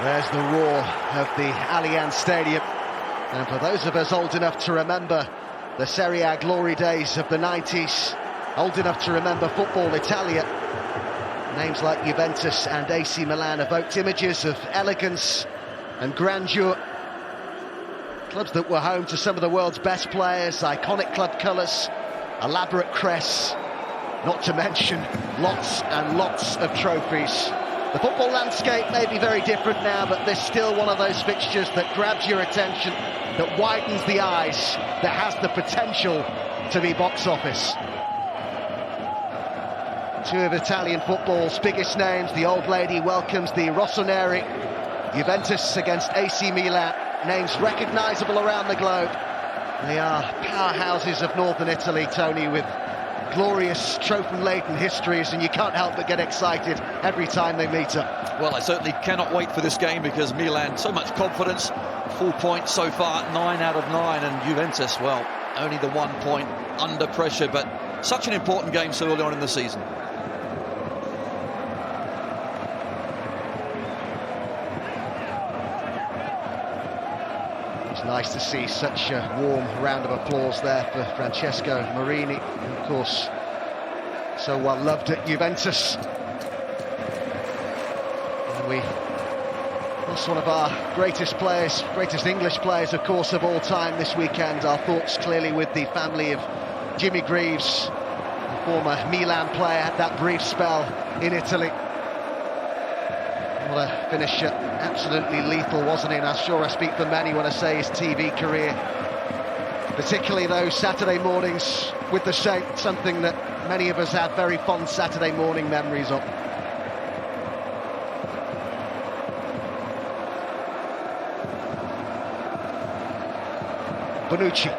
There's the roar of the Allianz Stadium. And for those of us old enough to remember the Serie A glory days of the 90s, old enough to remember Football Italia, names like Juventus and AC Milan evoked images of elegance and grandeur. Clubs that were home to some of the world's best players, iconic club colours, elaborate crests, not to mention lots and lots of trophies. The football landscape may be very different now, but there's still one of those fixtures that grabs your attention, that widens the eyes, that has the potential to be box office. Two of Italian football's biggest names. The old lady welcomes the Rossoneri. Juventus against AC Milan. Names recognisable around the globe. They are powerhouses of northern Italy, Tony, with glorious trophy-laden histories, and you can't help but get excited every time they meet up. Well, I certainly cannot wait for this game because Milan, so much confidence, 4 points so far, 9 out of 9, and Juventus, well, only the 1 point under pressure, but such an important game so early on in the season. It's nice to see such a warm round of applause there for Francesco Marini, who, of course, so well loved at Juventus. And we lost one of our greatest players, greatest English players, of course, of all time this weekend. Our thoughts clearly with the family of Jimmy Greaves, the former Milan player, had that brief spell in Italy. What a finisher, absolutely lethal, wasn't he? And I'm sure I speak for many when I say his TV career, particularly those Saturday mornings with the Saints, something that many of us have very fond Saturday morning memories of. Bonucci.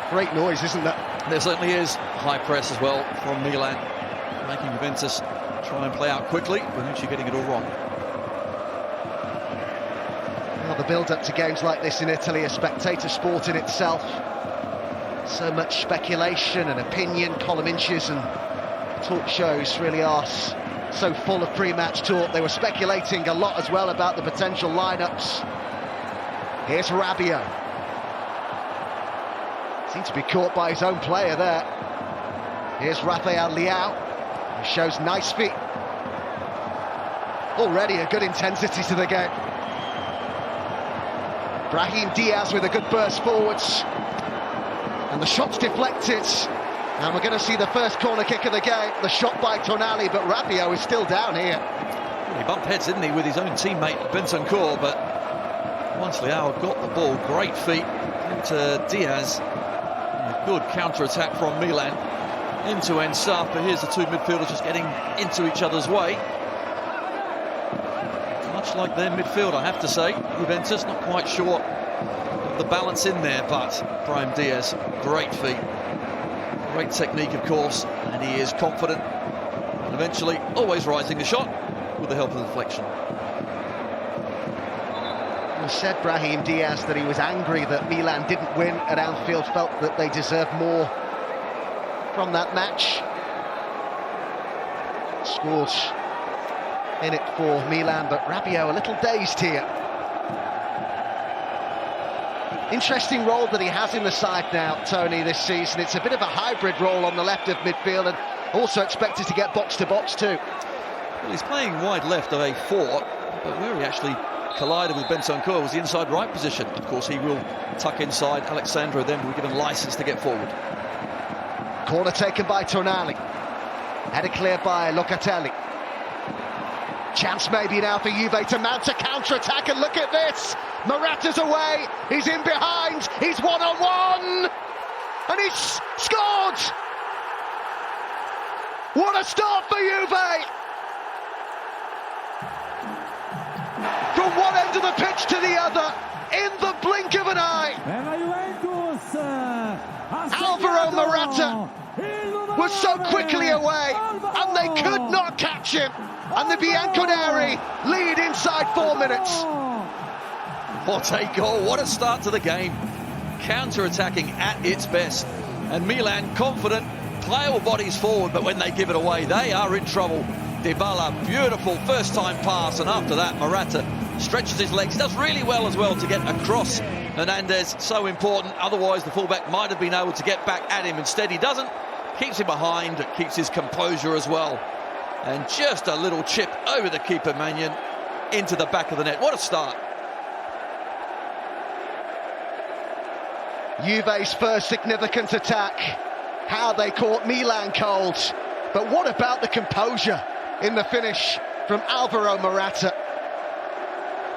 Great noise, isn't that? There certainly is. High press as well from Milan, making Juventus try and play out quickly. Bonucci getting it all wrong. Well, the build-up to games like this in Italy, a spectator sport in itself. So much speculation and opinion, column inches and talk shows really are so full of pre-match talk. They were speculating a lot as well about the potential lineups. Here's Rabiot. Seemed to be caught by his own player there. Here's Rafael Leao. He shows nice feet. Already a good intensity to the game. Brahim Diaz with a good burst forwards. And the shot's deflected. And we're going to see the first corner kick of the game. The shot by Tonali, but Rabiot is still down here. He bumped heads, didn't he, with his own teammate Bentancur, but once Leao got the ball, great feet into Diaz. A good counter-attack from Milan. End-to-end stuff, but here's the two midfielders just getting into each other's way. Much like their midfield, I have to say. Juventus, not quite sure of the balance in there, but Brahim Diaz, great feet. Great technique, of course, and he is confident. And eventually, always rising the shot with the help of the deflection. He said, Brahim Diaz, that he was angry that Milan didn't win at Anfield, felt that they deserved more from that match. Scored in it for Milan, but Rabiot a little dazed here. Interesting role that he has in the side now, Tony, this season. It's a bit of a hybrid role on the left of midfield, and also expected to get box-to-box too. Well, he's playing wide left of a 4, but where he actually collided with Bentancur was the inside right position. Of course, he will tuck inside. Alexandro then will be given license to get forward. Corner taken by Tonali. Headed clear by Locatelli. Chance maybe now for Juve to mount a counter-attack, and look at this! Morata's away, he's in behind, he's one-on-one! And he's scored! What a start for Juve! From one end of the pitch to the other, in the blink of an eye. Alvaro Morata was so quickly away, and they could not catch him. And the Bianconeri lead inside 4 minutes. What a goal, what a start to the game. Counter-attacking at its best. And Milan confident, pile bodies forward, but when they give it away, they are in trouble. Dybala, beautiful first-time pass, and after that, Morata stretches his legs, does really well as well to get across Hernandez, so important, otherwise the fullback might have been able to get back at him. Instead he doesn't, keeps him behind, keeps his composure as well, and just a little chip over the keeper Mannion into the back of the net. What a start. Juve's first significant attack, how they caught Milan cold, but what about the composure in the finish from Alvaro Morata?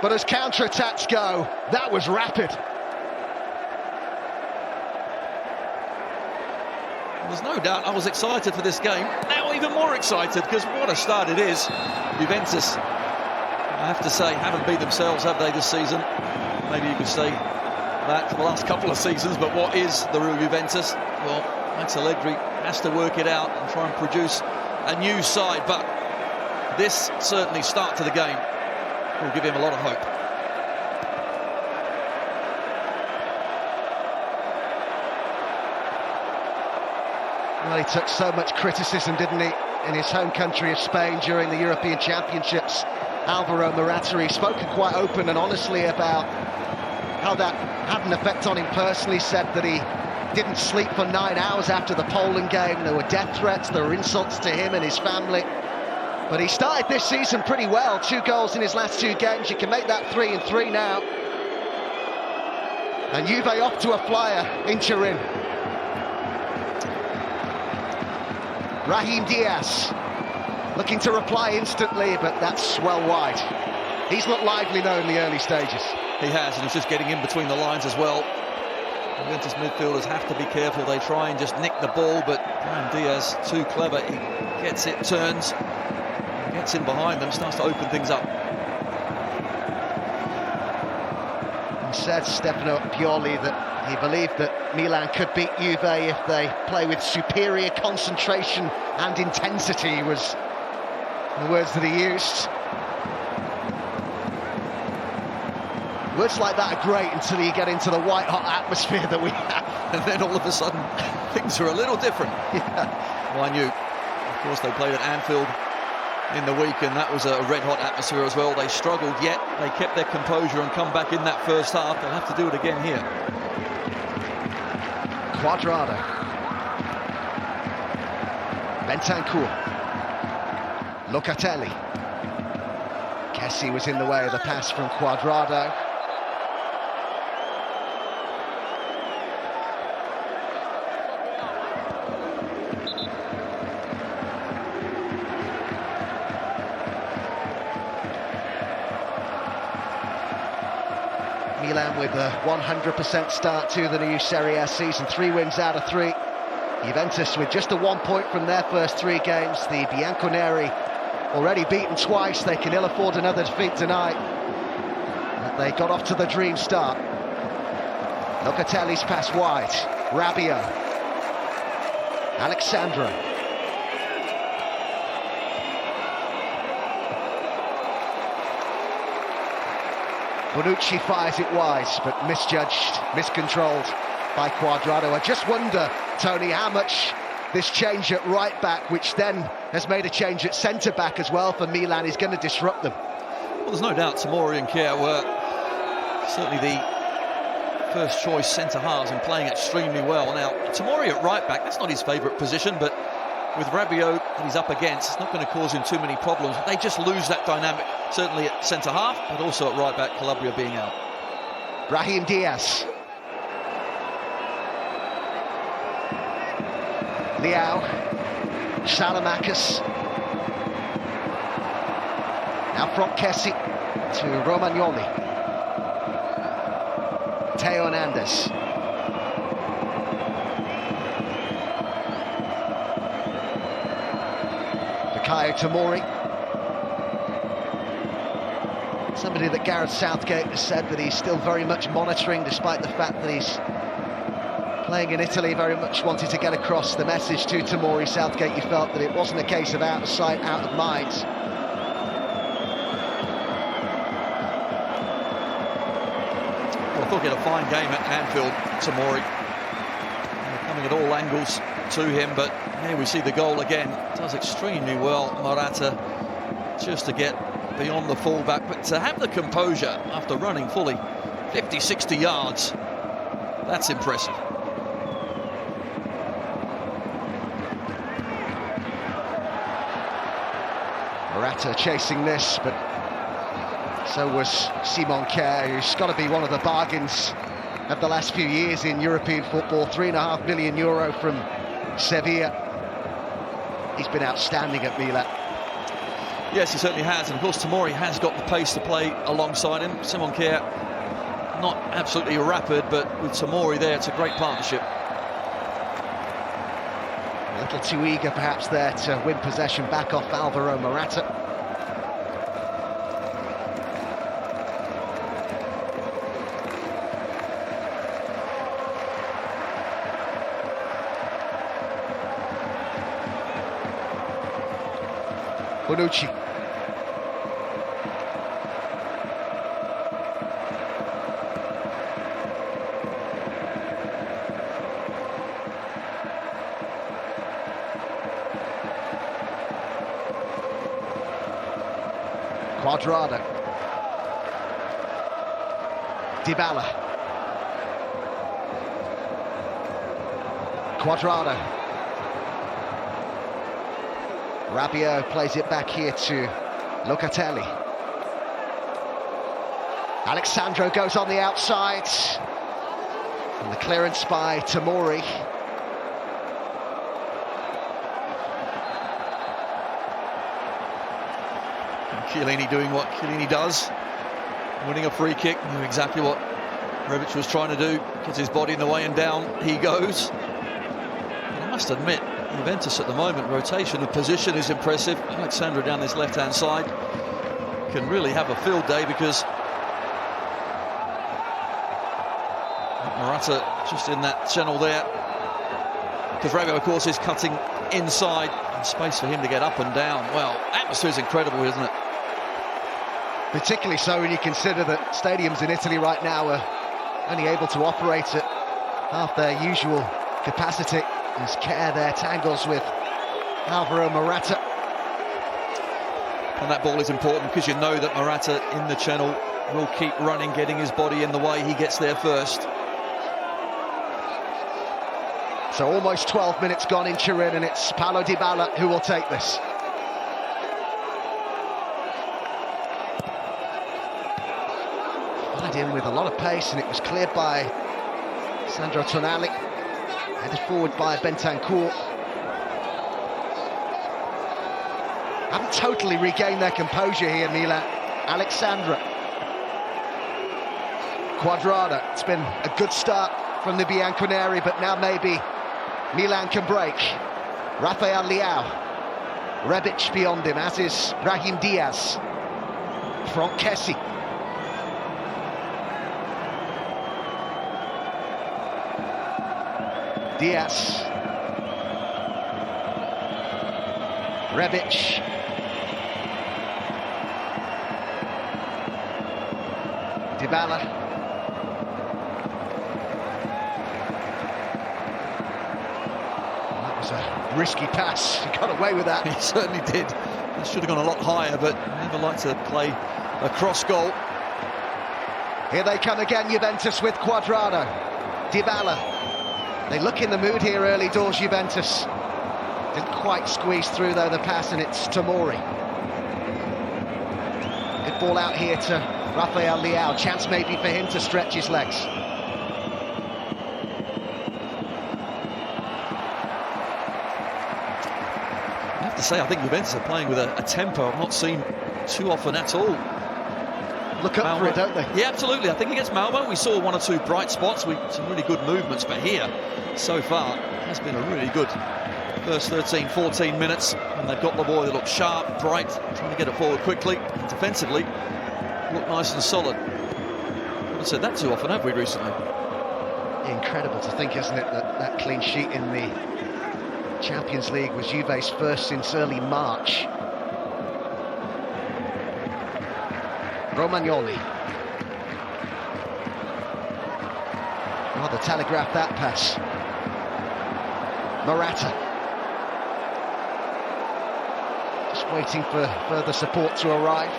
But as counter-attacks go, that was rapid. There's no doubt I was excited for this game. Now even more excited, because what a start it is. Juventus, I have to say, haven't beat themselves, have they, this season? Maybe you could say that for the last couple of seasons, but what is the real Juventus? Well, Max Allegri has to work it out and try and produce a new side, but this certainly start to the game will give him a lot of hope. Well, he took so much criticism, didn't he, in his home country of Spain during the European Championships. Alvaro Morata, he's spoken quite open and honestly about how that had an effect on him personally. Said that he didn't sleep for 9 hours after the Poland game. There were death threats, there were insults to him and his family. But he started this season pretty well. 2 goals in his last 2 games. You can make that 3-3 now. And Juve off to a flyer in Turin. Brahim Diaz looking to reply instantly, but that's well wide. He's looked lively though in the early stages. He has, and he's just getting in between the lines as well. Juventus midfielders have to be careful. They try and just nick the ball, but Brahim Diaz, too clever. He gets it, turns, gets in behind them, starts to open things up. He said, Stefano Pioli, that he believed that Milan could beat Juve if they play with superior concentration and intensity, was the words that he used. Words like that are great until you get into the white-hot atmosphere that we have. And then all of a sudden, things are a little different. Yeah. Mind you, of course, they played at Anfield in the week, and that was a red-hot atmosphere as well. They struggled, yet they kept their composure and come back in that first half. They'll have to do it again here. Quadrado. Bentancur. Locatelli. Kessie was in the way of the pass from Quadrado. Milan with a 100% start to the new Serie A season, 3 wins out of 3. Juventus with just a 1 point from their first 3 games. The Bianconeri already beaten twice. They can ill afford another defeat tonight. But they got off to the dream start. Locatelli's pass wide. Rabiot. Alexandro. Bonucci fires it wide, but misjudged, miscontrolled by Quadrado. I just wonder, Tony, how much this change at right back, which then has made a change at centre back as well for Milan, is going to disrupt them. Well, there's no doubt Tomori and Kjaer were certainly the first choice centre halves and playing extremely well. Now, Tomori at right back, that's not his favourite position, but with Rabiot that he's up against, it's not going to cause him too many problems. They just lose that dynamic, certainly at centre half, but also at right back, Calabria being out. Brahim Diaz. Leao. Salamakis. Now from Kessie to Romagnoli. Theo Hernandez. Bukayo Tomori. Somebody that Gareth Southgate has said that he's still very much monitoring, despite the fact that he's playing in Italy, very much wanted to get across the message to Tomori. Southgate, you felt that it wasn't a case of out of sight, out of mind. Well, I thought he had a fine game at Anfield, Tomori. Coming at all angles, to him, but here we see the goal again. Does extremely well, Morata, just to get beyond the fullback, but to have the composure after running fully 50-60 yards, that's impressive. Morata chasing this, but so was Simon Kjær, who's got to be one of the bargains of the last few years in European football. €3.5 million from Sevilla. He's been outstanding at Milan. Yes, he certainly has, and of course Tomori has got the pace to play alongside him. Simon Kjær, not absolutely rapid, but with Tomori there, it's a great partnership. A little too eager perhaps there to win possession back off Alvaro Morata. Bonucci. Riguarda. Dybala. Riguarda. Rabiot plays it back here to Locatelli. Alexandro goes on the outside. And the clearance by Tomori. Chiellini doing what Chiellini does, winning a free kick, knew exactly what Rebic was trying to do, gets his body in the way and down he goes. And I must admit, Juventus at the moment, rotation of position is impressive. Alexandra down this left-hand side can really have a field day because Morata just in that channel there. Because Rabiot, of course, is cutting inside, and space for him to get up and down. Well, atmosphere is incredible, isn't it? Particularly so when you consider that stadiums in Italy right now are only able to operate at half their usual capacity. As Kjær there tangles with Alvaro Morata. And that ball is important because you know that Morata in the channel will keep running, getting his body in the way. He gets there first. So almost 12 minutes gone in Turin, and it's Paulo Dybala who will take this. Fired in with a lot of pace, and it was cleared by Sandro Tonali. Headed forward by Bentancur. Haven't totally regained their composure here, Milan. Alexandra. Riguarda. It's been a good start from the Bianconeri, but now maybe Milan can break. Rafael Leao. Rebic beyond him, as is Brahim Diaz. Franck Kessie. Diaz. Rebic. Dybala. That was a risky pass. He got away with that. He certainly did. That should have gone a lot higher, but never like to play a cross goal. Here they come again, Juventus with Riguarda. Dybala. They look in the mood here early doors, Juventus. Didn't quite squeeze through, though, the pass, and it's Tomori. Good ball out here to Rafael Leao. Chance maybe for him to stretch his legs. I have to say, I think Juventus are playing with a tempo I've not seen too often at all. Look up for it, don't they? Yeah, absolutely. I think against Malmo we saw one or two bright spots with some really good movements, but here, so far, has been a really good first 13, 14 minutes, and they've got the ball. They look sharp, bright, trying to get it forward quickly, and defensively look nice and solid. We haven't said that too often, have we, recently? Incredible to think, isn't it, that clean sheet in the Champions League was Juve's first since early March. Romagnoli. Rather telegraphed that pass. Morata. Just waiting for further support to arrive.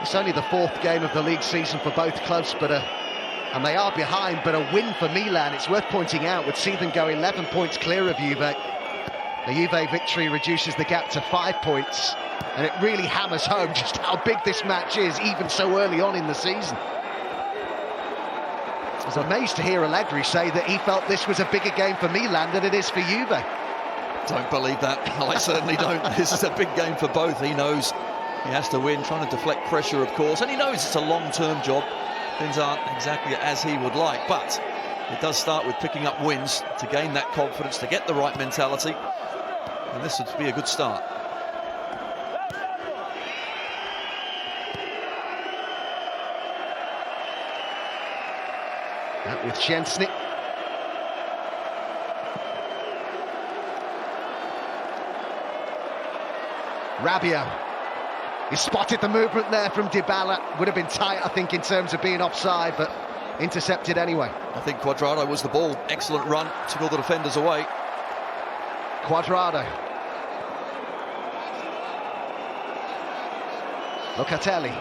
It's only the 4th game of the league season for both clubs, and they are behind, but a win for Milan, it's worth pointing out, would see them go 11 points clear of Juve. The Juve victory reduces the gap to 5 points, and it really hammers home just how big this match is, even so early on in the season. I was amazed to hear Allegri say that he felt this was a bigger game for Milan than it is for Juve. Don't believe that. I certainly don't. This is a big game for both. He knows he has to win, trying to deflect pressure, of course, and he knows it's a long-term job. Things aren't exactly as he would like, but it does start with picking up wins to gain that confidence, to get the right mentality, and this would be a good start. That with Szczęsny. Rabiot. He spotted the movement there from Dybala. Would have been tight, I think, in terms of being offside, but intercepted anyway. I think Cuadrado was the ball. Excellent run, took all the defenders away. Cuadrado. Locatelli.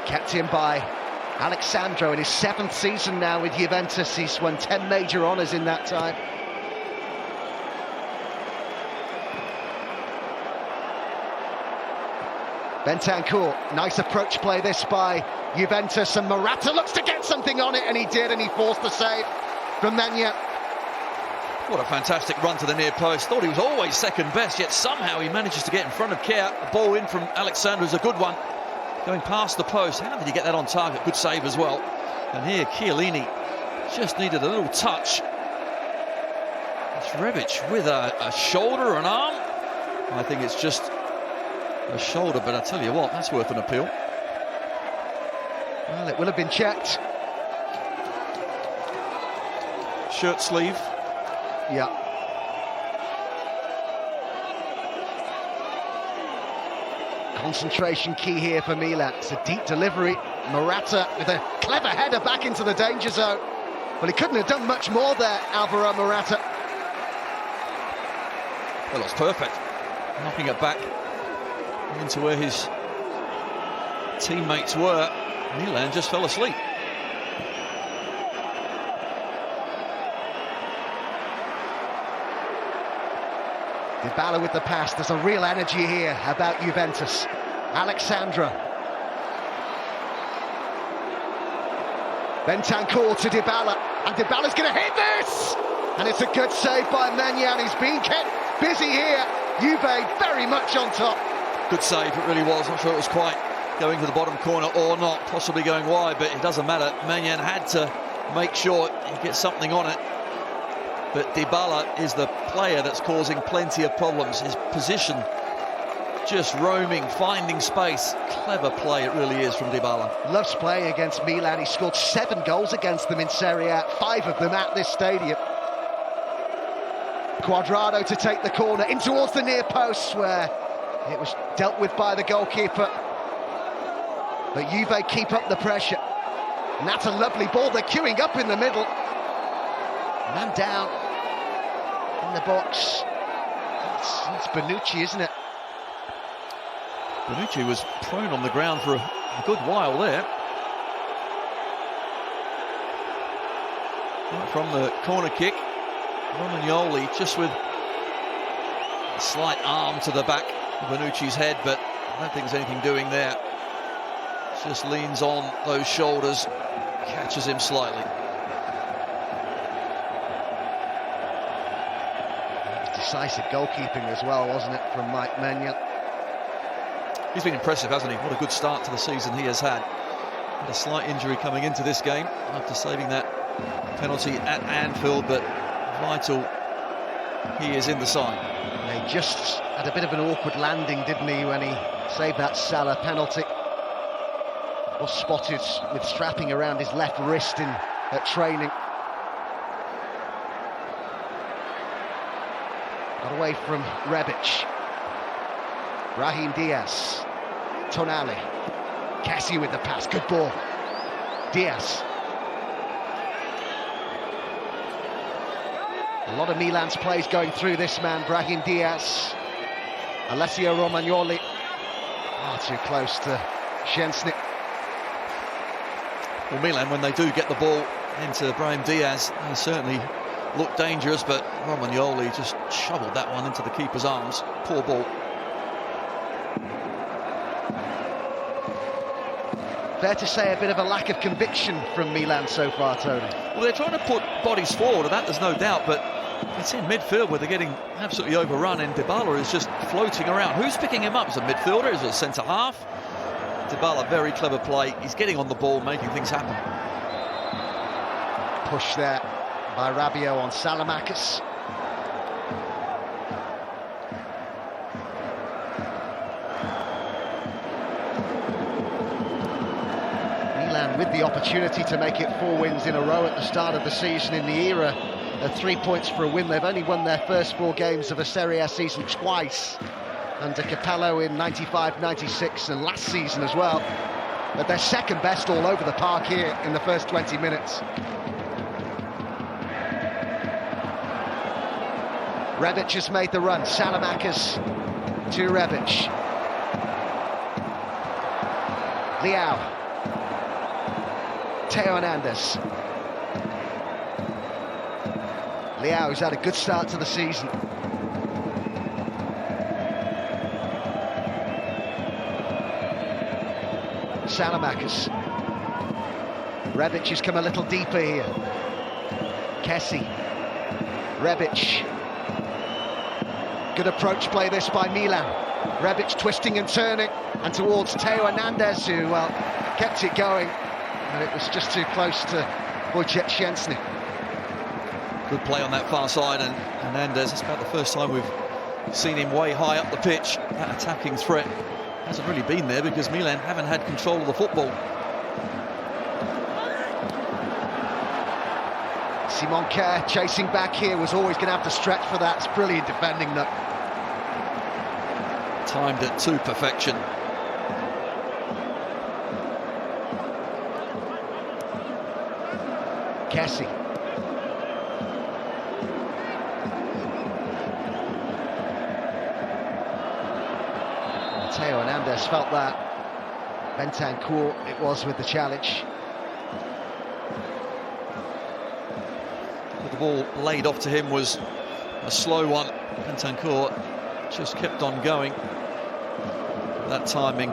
Kept in by Alexandro in his 7th season now with Juventus. He's won 10 major honours in that time. Bentancur, nice approach play this by Juventus, and Morata looks to get something on it, and he did, and he forced the save from Maignan. What a fantastic run to the near post. Thought he was always second best, yet somehow he manages to get in front of Kea. The ball in from Alexandro is a good one. Going past the post. How did he get that on target? Good save as well. And here Chiellini just needed a little touch. It's Rebic with a shoulder or an arm. I think it's just a shoulder, but I tell you what, that's worth an appeal. Well, it will have been checked. Shirt sleeve. Yeah. Concentration key here for Milan. It's a deep delivery. Morata with a clever header back into the danger zone. Well, he couldn't have done much more there, Alvaro Morata. Well, it's perfect. Knocking it back into where his teammates were. Milan just fell asleep. Dybala with the pass. There's a real energy here about Juventus. Alexandra. Bentancur to Dybala, and Dybala's going to hit this! And it's a good save by Maignan. He's been kept busy here. Juve very much on top. Good save, it really was. I'm sure it was quite going to the bottom corner or not, possibly going wide, but it doesn't matter. Maignan had to make sure he gets something on it. But Dybala is the player that's causing plenty of problems. His position, just roaming, finding space. Clever play it really is from Dybala. Loves playing against Milan. He scored 7 goals against them in Serie A, 5 of them at this stadium. Cuadrado to take the corner in towards the near post, where it was dealt with by the goalkeeper. But Juve keep up the pressure. And that's a lovely ball. They're queuing up in the middle. Man down in the box. It's Bonucci, isn't it? Bonucci was prone on the ground for a good while there. Right from the corner kick, Romagnoli just with a slight arm to the back of Bonucci's head, but I don't think there's anything doing there. Just leans on those shoulders, catches him slightly. Decisive goalkeeping as well, wasn't it, from Mike Maignan? He's been impressive, hasn't he? What a good start to the season he has had. Had a slight injury coming into this game after saving that penalty at Anfield, but vital he is in the side. He just had a bit of an awkward landing, didn't he, when he saved that Salah penalty. Was spotted with strapping around his left wrist at training. Got away from Rebic. Brahim Diaz. Tonali. Kessie with the pass, good ball. Diaz. A lot of Milan's plays going through this man, Brahim Diaz. Alessio Romagnoli. Too close to Szczęsny. Well, Milan, when they do get the ball into Brahim Diaz, they certainly look dangerous, but Romagnoli just shoveled that one into the keeper's arms. Poor ball. Fair to say a bit of a lack of conviction from Milan so far, Tony. Well, they're trying to put bodies forward, and that there's no doubt, but it's in midfield where they're getting absolutely overrun, and Dybala is just floating around. Who's picking him up? Is it a midfielder? Is it a centre-half? Dybala, very clever play. He's getting on the ball, making things happen. Push there by Rabiot on Salamakis. Milan with the opportunity to make it 4 wins in a row at the start of the season in the era of 3 points for a win. They've only won their first 4 games of a Serie A season twice, under Capello in 95-96 and last season as well. But they're second best all over the park here in the first 20 minutes. Rebic has made the run. Salamakis to Rebic. Leao. Theo Hernandez. Leao's had a good start to the season. Salamakis. Rebic has come a little deeper here. Kessie. Rebic. Good approach play this by Milan. Rebic twisting and turning, and towards Theo Hernandez, who, well, kept it going, and it was just too close to Wojciech Szczęsny. Good play on that far side, and Hernandez, it's about the first time we've seen him way high up the pitch. That attacking threat hasn't really been there because Milan haven't had control of the football. Simon Kjær chasing back here, was always going to have to stretch for that. It's brilliant defending, though. Timed it to perfection. Kessie. Theo Hernandez felt that. Bentancur it was with the challenge. The ball laid off to him was a slow one. Bentancur just kept on going. That timing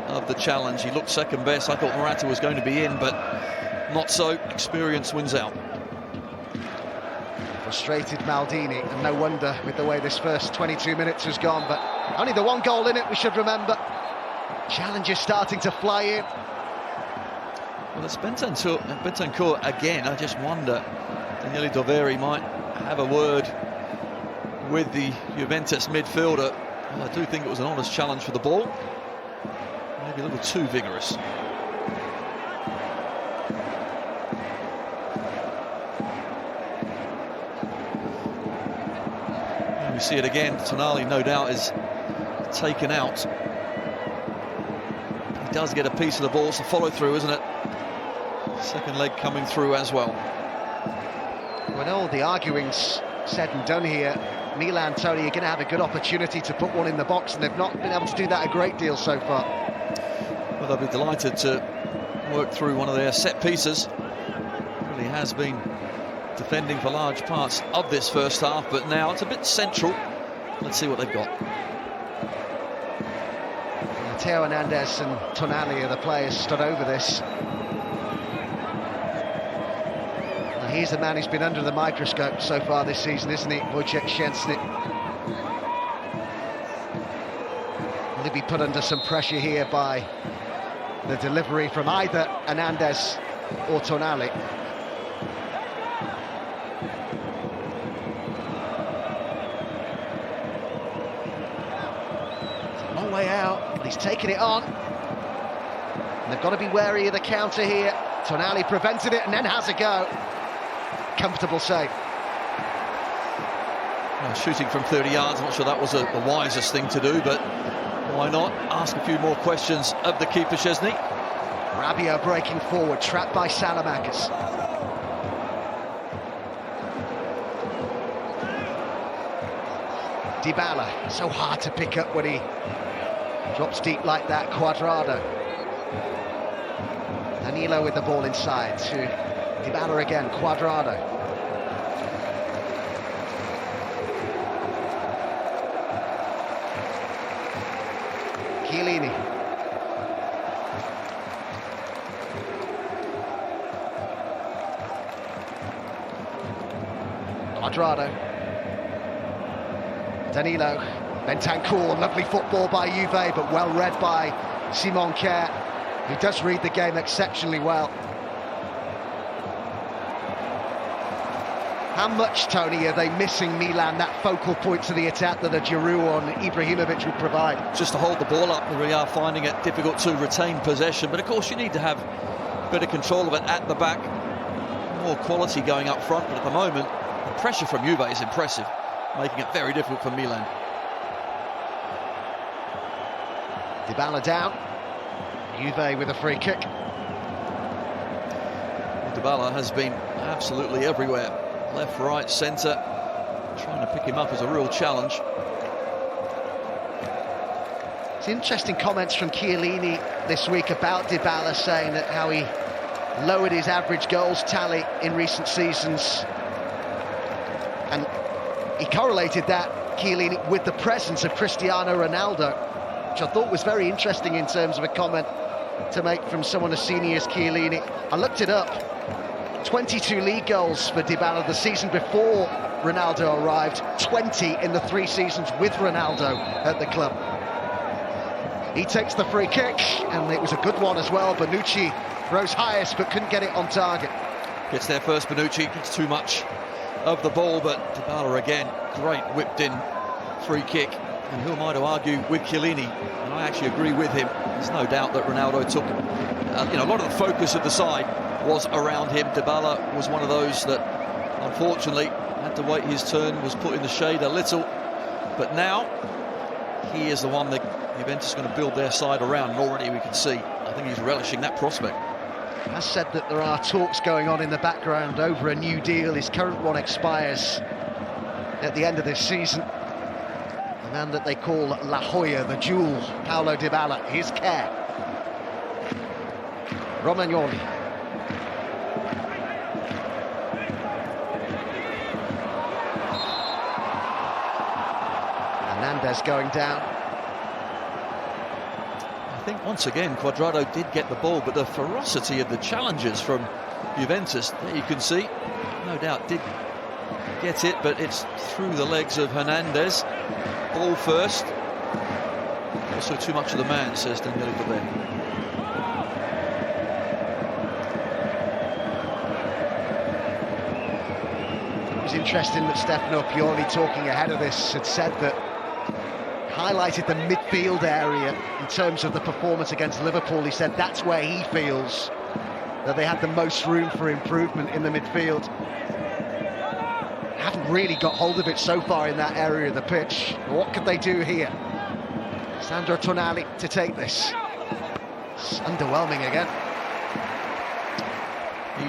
of the challenge, he looked second best. I thought Morata was going to be in, but not so. Experience wins out. Frustrated Maldini, and no wonder with the way this first 22 minutes has gone, but only the 1 goal in it, we should remember. Challenges starting to fly in. Well, it's Bentancur again. I just wonder, Daniele Doveri might have a word with the Juventus midfielder. Well, I do think it was an honest challenge for the ball. Maybe a little too vigorous. And we see it again. Tonali, no doubt, is taken out. He does get a piece of the ball. It's a follow through, isn't it? Second leg coming through as well. When all the arguing's said and done here, Milan, Tony, are going to have a good opportunity to put one in the box, and they've not been able to do that a great deal so far. Well, they'll be delighted to work through one of their set pieces. Really has been defending for large parts of this first half, but now it's a bit central. Let's see what they've got. Theo Hernandez and Tonali are the players stood over this. And he's the man who's been under the microscope so far this season, isn't he? Wojciech Szczęsny. Will he be put under some pressure here by the delivery from either Hernandez or Tonali? It's a long way out. He's taken it on. And they've got to be wary of the counter here. Tonali prevented it and then has a go. Comfortable save. Well, shooting from 30 yards, I'm not sure that was the wisest thing to do, but why not ask a few more questions of the keeper, Szczęsny. Rabiot breaking forward, trapped by Salamakers. Dybala, so hard to pick up when he drops deep like that. Cuadrado. Danilo with the ball inside to Dybala again. Cuadrado. Chiellini. Cuadrado. Danilo. Bentancur, lovely football by Juve, but well read by Simon Kjær, who does read the game exceptionally well. How much, Tony, are they missing Milan, that focal point to the attack that a Giroud on Ibrahimovic would provide? Just to hold the ball up, they really are finding it difficult to retain possession, but of course you need to have a bit of control of it at the back, more quality going up front, but at the moment the pressure from Juve is impressive, making it very difficult for Milan. Dybala down, Juve with a free kick. Dybala has been absolutely everywhere, left, right, centre, trying to pick him up as a real challenge. It's interesting comments from Chiellini this week about Dybala, saying that how he lowered his average goals tally in recent seasons, and he correlated that, Chiellini, with the presence of Cristiano Ronaldo, which I thought was very interesting in terms of a comment to make from someone as senior as Chiellini. I looked it up. 22 league goals for Dybala the season before Ronaldo arrived, 20 in the 3 seasons with Ronaldo at the club. He takes the free kick, and it was a good one as well. Bonucci rose highest but couldn't get it on target. Gets there first, Bonucci, gets too much of the ball, but Dybala again, great whipped in free kick. And who am I to argue with Chiellini? And I actually agree with him. There's no doubt that Ronaldo took a lot of the focus of the side was around him. Dybala was one of those that unfortunately had to wait his turn, was put in the shade a little, but now he is the one that Juventus is going to build their side around, and already we can see I think he's relishing that prospect. As said that there are talks going on in the background over a new deal. His current one expires at the end of this season. The man that they call La Joya, the jewel, Paulo Dybala, his care. Romagnoli. Hernandez going down. I think once again Cuadrado did get the ball, but the ferocity of the challenges from Juventus, there you can see, no doubt did get it, but it's through the legs of Hernandez. Ball first. Also too much of the man, says Daniele De Bene. It was interesting that Stefano Pioli, talking ahead of this, had said that, highlighted the midfield area in terms of the performance against Liverpool. He said that's where he feels that they had the most room for improvement in the midfield. Haven't really got hold of it so far in that area of the pitch. What could they do here? Sandro Tonali to take this. It's underwhelming again.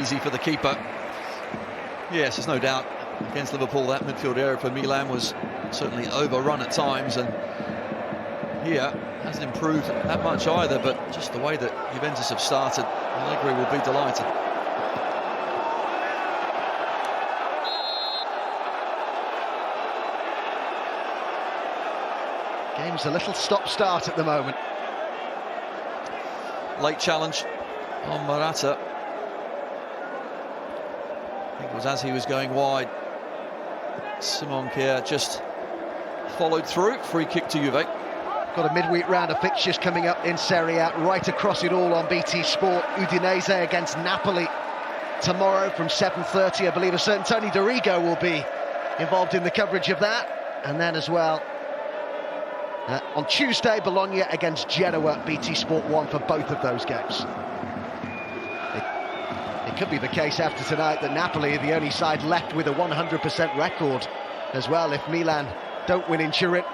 Easy for the keeper. Yes, there's no doubt against Liverpool that midfield area for Milan was certainly overrun at times, and here hasn't improved that much either, but just the way that Juventus have started, Allegri will be delighted. Game's a little stop-start at the moment. Late challenge on Morata. I think it was as he was going wide. Simon Kjær just followed through. Free kick to Juve. Got a midweek round of fixtures coming up in Serie A, right across it all on BT Sport. Udinese against Napoli tomorrow from 7:30. I believe a certain Tony Dorigo will be involved in the coverage of that. And then as well, on Tuesday, Bologna against Genoa, BT Sport 1 for both of those games. It could be the case after tonight that Napoli are the only side left with a 100% record as well if Milan don't win in Turin.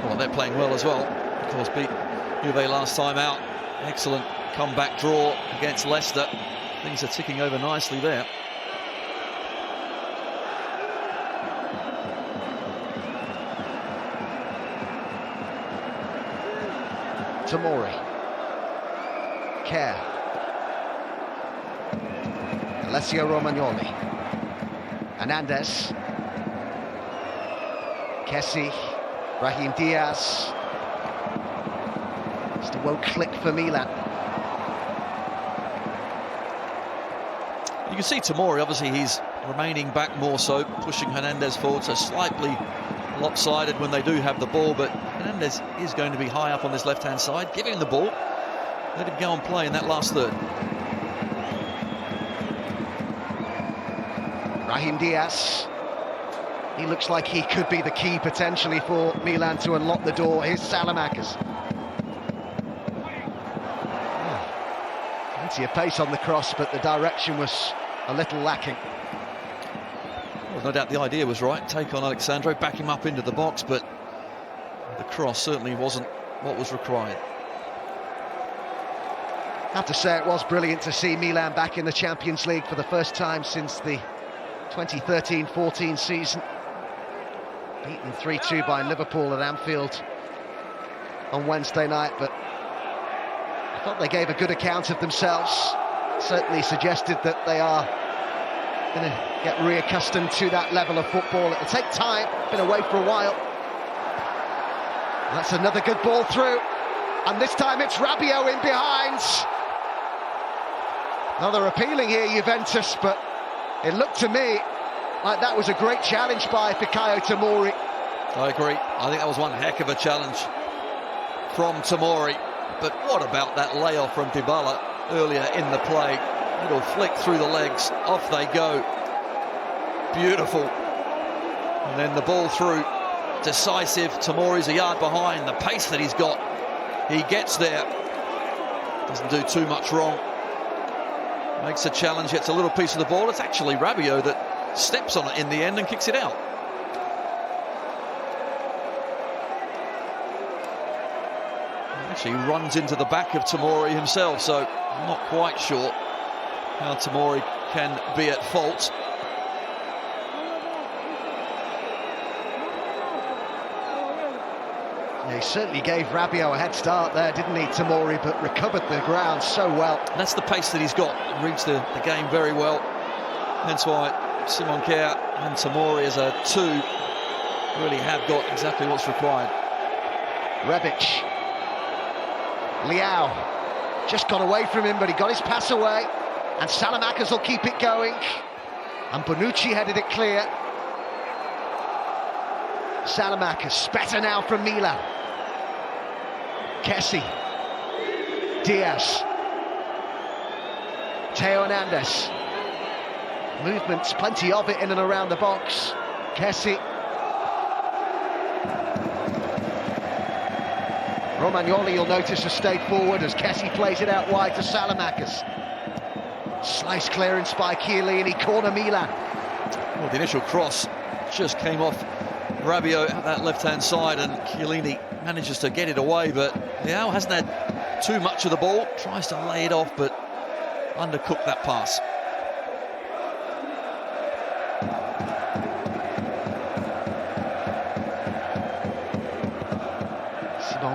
Well, they're playing well as well. Of course, beat Juve last time out excellent comeback draw against Leicester. Things are ticking over nicely there. Tomori. Kerr. Alessio Romagnoli. Hernandez. Kessie. Brahim Diaz. Just a won't click for Milan. You can see Tomori, obviously he's remaining back more so, pushing Hernandez forward, so slightly lopsided when they do have the ball, but Hernandez is going to be high up on this left-hand side, giving him the ball. Let him go and play in that last third. Brahim Diaz. He looks like he could be the key potentially for Milan to unlock the door. Here's Salamakers. Plenty of pace on the cross, but the direction was a little lacking. Well, no doubt the idea was right. Take on Alexandro, back him up into the box, but the cross certainly wasn't what was required. I have to say it was brilliant to see Milan back in the Champions League for the first time since the 2013-14 season. Beaten 3-2 by Liverpool at Anfield on Wednesday night, but I thought they gave a good account of themselves. Certainly suggested that they are going to get reaccustomed to that level of football. It'll take time, been away for a while. That's another good ball through, and this time it's Rabiot in behind. Now they're appealing here, Juventus, but it looked to me like that was a great challenge by Fikayo Tomori. I agree. I think that was one heck of a challenge from Tomori. But what about that layoff from Dybala earlier in the play? Little flick through the legs, off they go. Beautiful. And then the ball through, decisive. Tomori's a yard behind. The pace that he's got, he gets there. Doesn't do too much wrong. Makes a challenge, gets a little piece of the ball. It's actually Rabiot that steps on it in the end and kicks it out. Actually runs into the back of Tomori himself, so I'm not quite sure how Tomori can be at fault. Yeah, he certainly gave Rabiot a head start there, didn't he, Tomori, but recovered the ground so well. That's the pace that he's got. He reads the game very well. Hence why Simon Kjær and Tomori as a two really have got exactly what's required. Rebic. Leao just got away from him, but he got his pass away, and Salamakers will keep it going, and Bonucci headed it clear. Salamakers better now from Milan. Kessie. Diaz. Theo Hernandez. Movements, plenty of it in and around the box. Kessie. Romagnoli, you'll notice, has stayed forward as Kessie plays it out wide to Salamakers. Slice clearance by Chiellini, corner Milan. Well, the initial cross just came off Rabiot at that left-hand side, and Chiellini manages to get it away, but Leao hasn't had too much of the ball. Tries to lay it off, but undercooked that pass.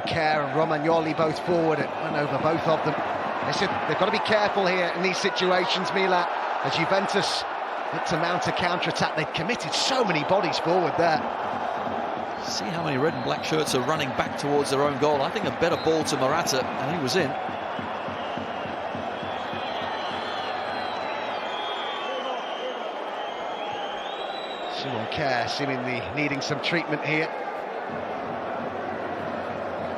Kjær and Romagnoli both forward. It went over both of them. They said they've got to be careful here in these situations, Milan, as Juventus look to mount a counter-attack. They've committed so many bodies forward there. See how many red and black shirts are running back towards their own goal. I think a better ball to Morata, and he was in. Simon Kjær seemingly needing some treatment here.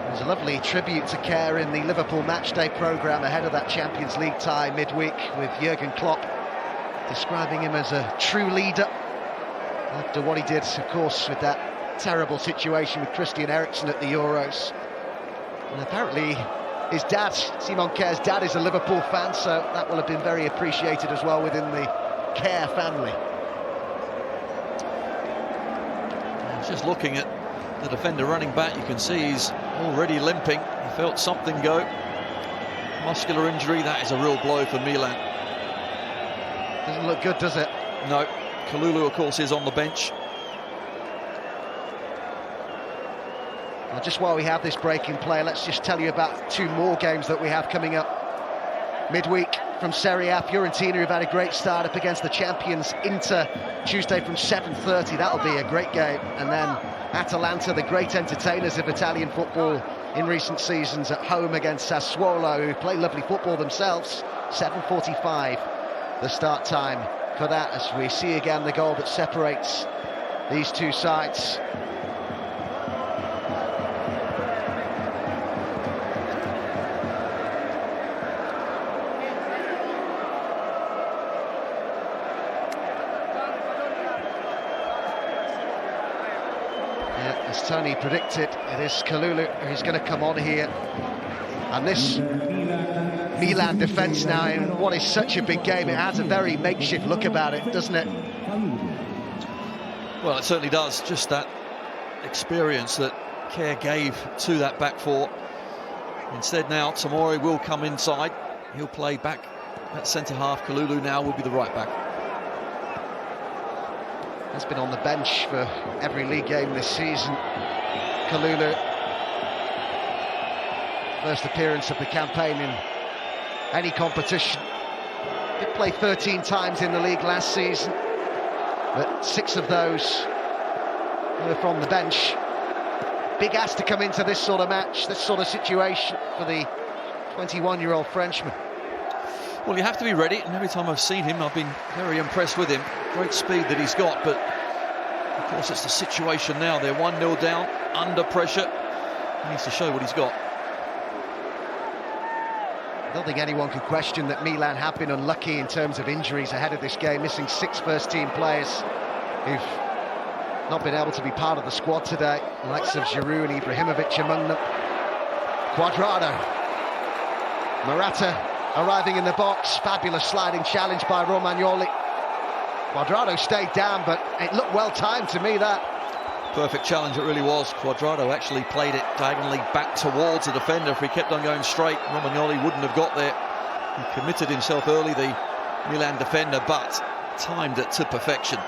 There's a lovely tribute to Kjær in the Liverpool matchday programme ahead of that Champions League tie midweek, with Jurgen Klopp describing him as a true leader after what he did, of course, with that terrible situation with Christian Eriksen at the Euros. And apparently his dad, Simon Kjær's dad, is a Liverpool fan, so that will have been very appreciated as well within the Kjær family. Just looking at the defender running back, you can see he's already limping. He felt something go. muscular injury. That is a real blow for Milan. Doesn't look good, does it? No. Kalulu, of course, is on the bench. Well, just while we have this break in play, let's just tell you about 2 more games that we have coming up midweek from Serie A. Fiorentina have had a great start up against the champions Inter Tuesday from 7:30. That'll be a great game. And then Atalanta, the great entertainers of Italian football in recent seasons, at home against Sassuolo, who play lovely football themselves. 7:45 the start time for that, as we see again the goal that separates these two sides. As Tony predicted, it is Kalulu who's going to come on here. And this Milan defence now, in what is such a big game, it has a very makeshift look about it, doesn't it? Well, it certainly does. Just that experience that Kerr gave to that back four. Instead now, Tomori will come inside. He'll play back at centre-half. Kalulu now will be the right-back. Has been on the bench for every league game this season. Kalulu, first appearance of the campaign in any competition. Did play 13 times in the league last season, but 6 of those were from the bench. Big ask to come into this sort of match, this sort of situation for the 21-year-old Frenchman. Well, you have to be ready, and every time I've seen him, I've been very impressed with him. Great speed that he's got, but of course it's the situation now. They're 1-0 down, under pressure. He needs to show what he's got. I don't think anyone could question that Milan have been unlucky in terms of injuries ahead of this game, missing 6 first-team players who've not been able to be part of the squad today. The likes of Giroud and Ibrahimovic among them. Cuadrado. Morata arriving in the box. Fabulous sliding challenge by Romagnoli. Cuadrado stayed down, but it looked well timed to me, that. Perfect challenge, it really was. Cuadrado actually played it diagonally back towards the defender. If he kept on going straight, Romagnoli wouldn't have got there. He committed himself early, the Milan defender, but timed it to perfection.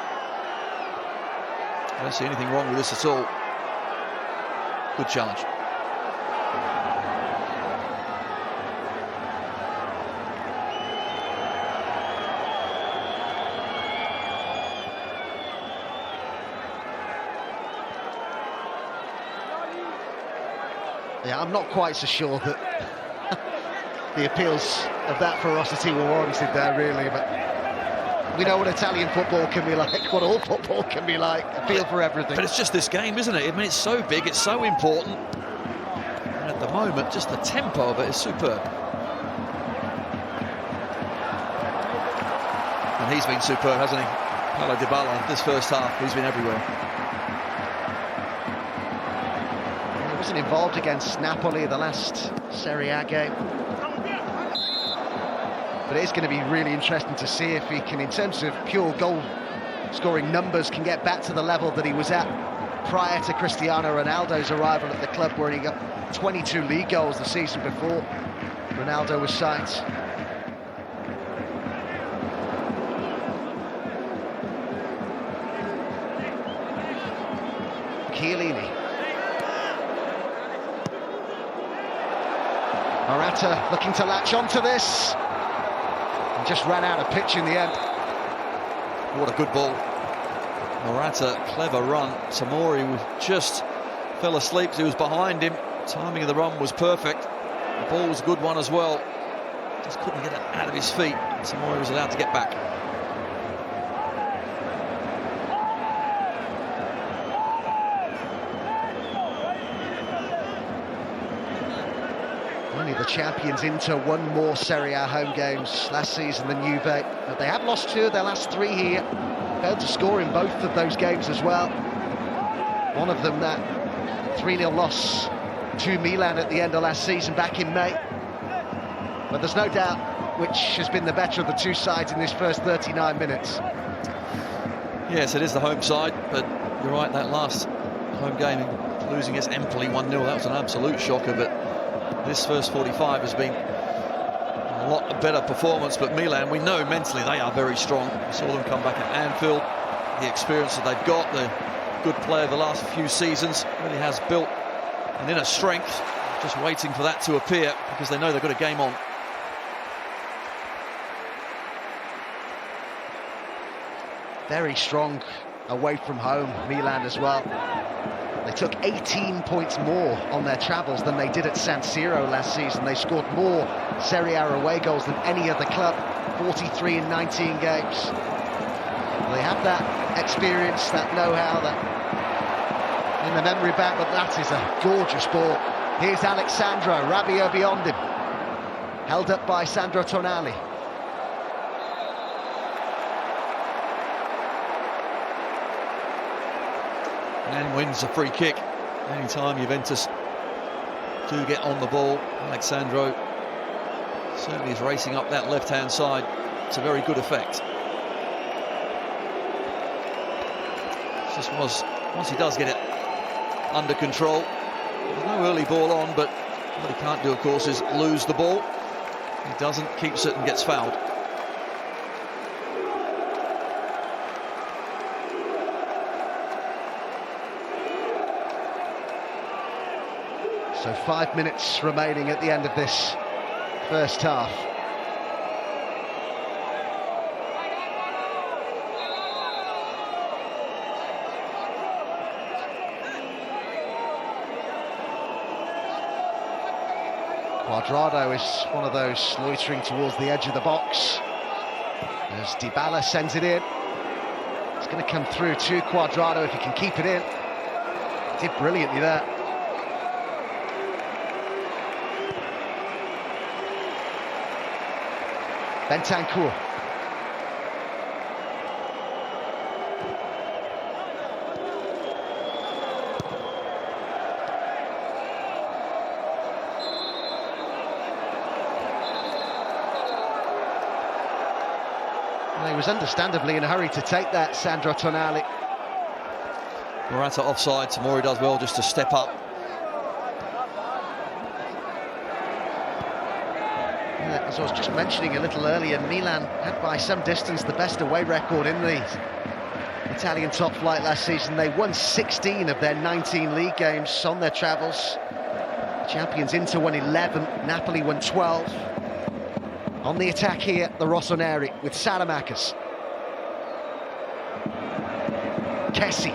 I don't see anything wrong with this at all. Good challenge. Yeah, I'm not quite so sure that the appeals of that ferocity were warranted there, really, but we know what Italian football can be like, what all football can be like. Appeal for everything. But it's just this game, isn't it? I mean, it's so big, it's so important. And at the moment, just the tempo of it is superb. And he's been superb, hasn't he? Paulo Dybala, this first half, he's been everywhere. Wasn't involved against Napoli the last Serie A game, but it is going to be really interesting to see if he can, in terms of pure goal scoring numbers, can get back to the level that he was at prior to Cristiano Ronaldo's arrival at the club, where he got 22 league goals the season before Ronaldo was signed. Chiellini. Morata looking to latch onto this, and just ran out of pitch in the end. What a good ball. Morata, clever run. Tomori just fell asleep because he was behind him. Timing of the run was perfect. The ball was a good one as well. Just couldn't get it out of his feet. Tomori was allowed to get back. Only the champions Inter won more Serie A home games last season than Juve, but they have lost 2 of their last 3 here. Failed to score in both of those games as well. One of them, that 3-0 loss to Milan at the end of last season back in May. But there's no doubt which has been the better of the 2 sides in this first 39 minutes. Yes, it is the home side, but you're right, that last home game, losing against Empoli 1-0, that was an absolute shocker, but this first 45 has been A lot better performance, but Milan, we know mentally they are very strong. We saw them come back at Anfield. The experience that they've got, the good play of the last few seasons, really has built an inner strength. Just waiting for that to appear because they know they've got a game on. Very strong away from home, Milan as well. They took 18 points more on their travels than they did at San Siro last season. They scored more Serie A away goals than any other club, 43 in 19 games. They have that experience, that know-how, that in the memory bank, but that is a gorgeous ball. Here's Alexandro, Rabiot beyond him. Held up by Sandro Tonali. And wins a free kick. Anytime Juventus do get on the ball, Alexandro certainly is racing up that left-hand side to very good effect. Just was, once he does get it under control, there's no early ball on, but what he can't do, of course, is lose the ball. He doesn't, keeps it and gets fouled. So 5 minutes remaining at the end of this first half. Cuadrado is one of those loitering towards the edge of the box as Dybala sends it in. It's going to come through to Cuadrado if he can keep it in. He did brilliantly there. Bentancur. Well, he was understandably in a hurry to take that, Sandro Tonali. Morata offside, Tomori does well just to step up. As I was just mentioning a little earlier, Milan had by some distance the best away record in the Italian top flight last season. They won 16 of their 19 league games on their travels. Champions Inter won 11, Napoli won 12. On the attack here, the Rossoneri with Salamakers. Kessie.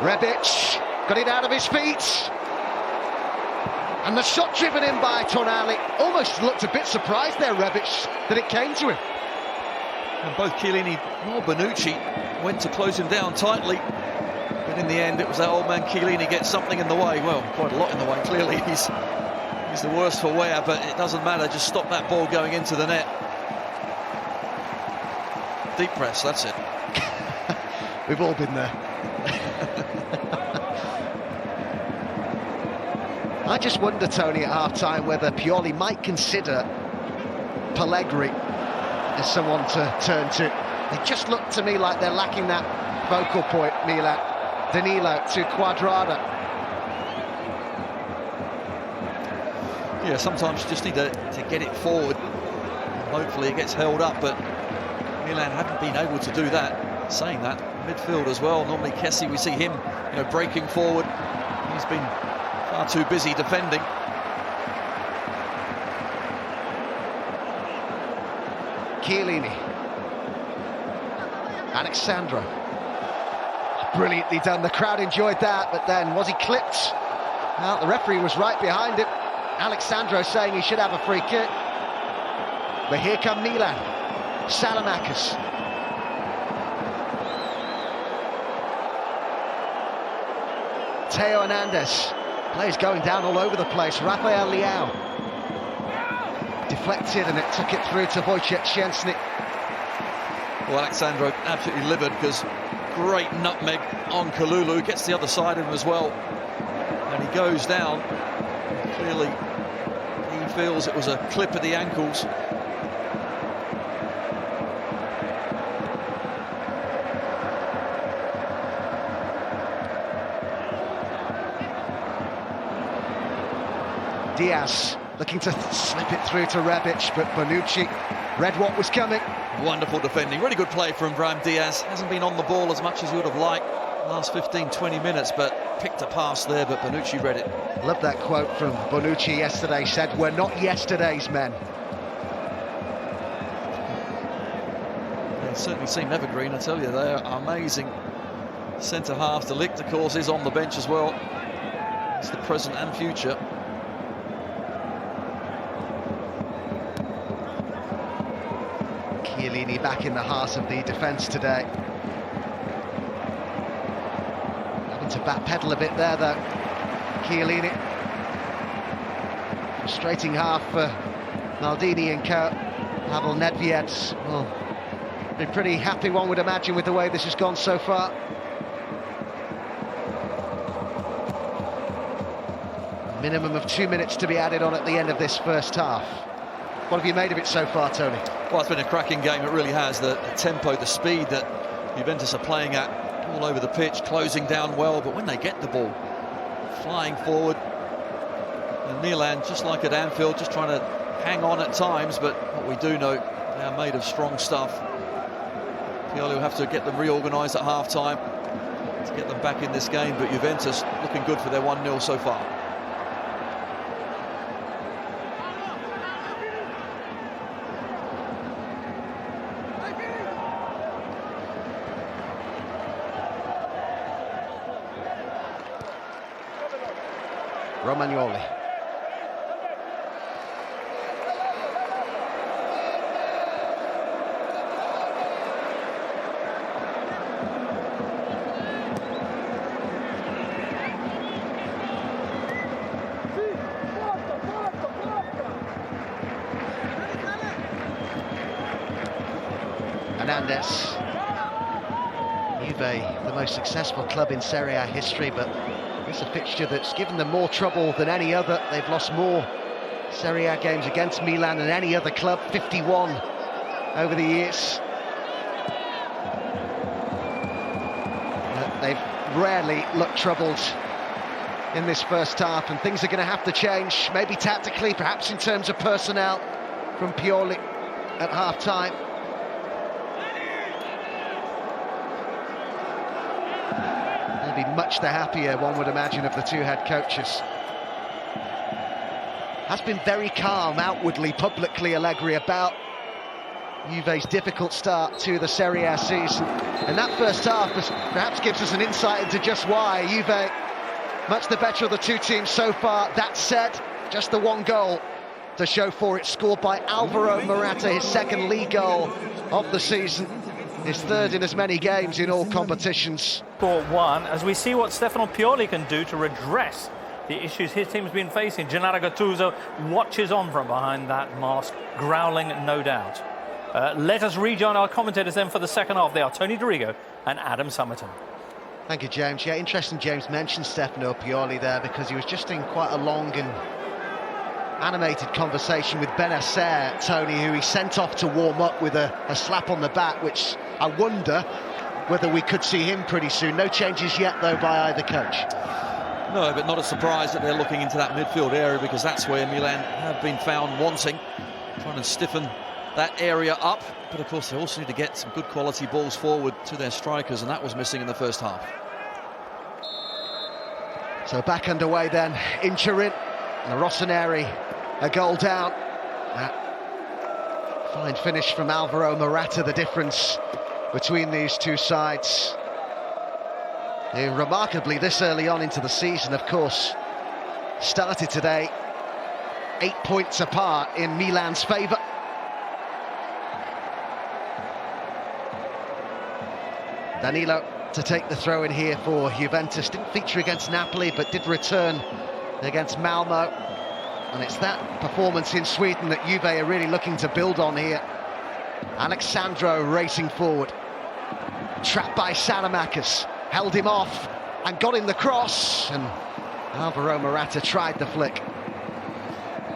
Rebic. Got it out of his feet. And the shot driven in by Tonali. Almost looked a bit surprised there, Rebic, that it came to him. And both Chiellini nor Bonucci went to close him down tightly. But in the end, it was that old man Chiellini gets something in the way. Well, quite a lot in the way, clearly. He's the worst for wear, but it doesn't matter. Just stop that ball going into the net. Deep press, that's it. We've all been there. I just wonder, Tony, at half-time whether Pioli might consider Pellegrini as someone to turn to. They just look to me like they're lacking that focal point, Milan. Danilo to Cuadrado. Yeah, sometimes you just need to get it forward. Hopefully it gets held up, but Milan haven't been able to do that. Saying that, midfield as well. Normally Kessie, we see him, breaking forward. He's been far too busy defending. Chiellini. Alexandro. Brilliantly done. The crowd enjoyed that, but then was he clipped? Well, the referee was right behind him. Alexandro saying he should have a free kick. But here come Milan. Salamakers. Theo Hernandez. Players going down all over the place. Rafael Leao. Deflected and it took it through to Wojciech Szczęsny. Well, Alexandro absolutely livid because great nutmeg on Kalulu. Gets the other side of him as well. And he goes down. Clearly, he feels it was a clip at the ankles. Diaz looking to slip it through to Rebic, but Bonucci read what was coming. Wonderful defending, really good play from Brahim Diaz. Hasn't been on the ball as much as you would have liked last 15-20 minutes, but picked a pass there, but Bonucci read it. Love that quote from Bonucci yesterday, said, "We're not yesterday's men." They certainly seem evergreen, I tell you. They're amazing. Centre-half, De Ligt, of course, is on the bench as well. It's the present and future. Chiellini back in the heart of the defence today. Having to backpedal a bit there, though. Chiellini. Frustrating half for Maldini and co. Pavel Nedved will be pretty happy, one would imagine, with the way this has gone so far. Minimum of 2 minutes to be added on at the end of this first half. What have you made of it so far, Tony? Well, it's been a cracking game, it really has. The tempo, the speed that Juventus are playing at all over the pitch, closing down well, but when they get the ball, flying forward. And Milan, just like at Anfield, just trying to hang on at times, but what we do know, they are made of strong stuff. Pioli will have to get them reorganised at half-time to get them back in this game, but Juventus looking good for their 1-0 so far. Romagnoli. Hernandez. Juve, the most successful club in Serie A history, but it's a fixture that's given them more trouble than any other. They've lost more Serie A games against Milan than any other club, 51 over the years. They've rarely looked troubled in this first half, and things are going to have to change, maybe tactically, perhaps in terms of personnel, from Pioli at half-time. Be much the happier, one would imagine, of the two head coaches. Has been very calm outwardly, publicly, Allegri, about Juve's difficult start to the Serie A season, and that first half perhaps gives us an insight into just why. Juve much the better of the two teams so far. That said, just the one goal to show for it, scored by Alvaro Morata, his second league goal of the season. His third in as many games in all competitions. Score one, as we see what Stefano Pioli can do to redress the issues his team's been facing. Gennaro Gattuso watches on from behind that mask, growling no doubt. Let us rejoin our commentators then for the second half. They are Tony Dorigo and Adam Summerton. Thank you, James. Yeah, interesting James mentioned Stefano Pioli there, because he was just in quite a long and animated conversation with Benacer, Tony, who he sent off to warm up with a slap on the back, which I wonder whether we could see him pretty soon. No changes yet, though, by either coach. No, but not a surprise that they're looking into that midfield area, because that's where Milan have been found wanting, trying to stiffen that area up. But, of course, they also need to get some good quality balls forward to their strikers, and that was missing in the first half. So back underway then in Turin. And Rossoneri a goal down. That fine finish from Alvaro Morata, the difference between these two sides. Remarkably, this early on into the season, of course, started today 8 points apart in Milan's favour. Danilo to take the throw in here for Juventus. Didn't feature against Napoli, but did return against Malmo. And it's that performance in Sweden that Juve are really looking to build on here. Alexandro racing forward. Trapped by Salamakis. Held him off and got in the cross. And Alvaro Morata tried the flick.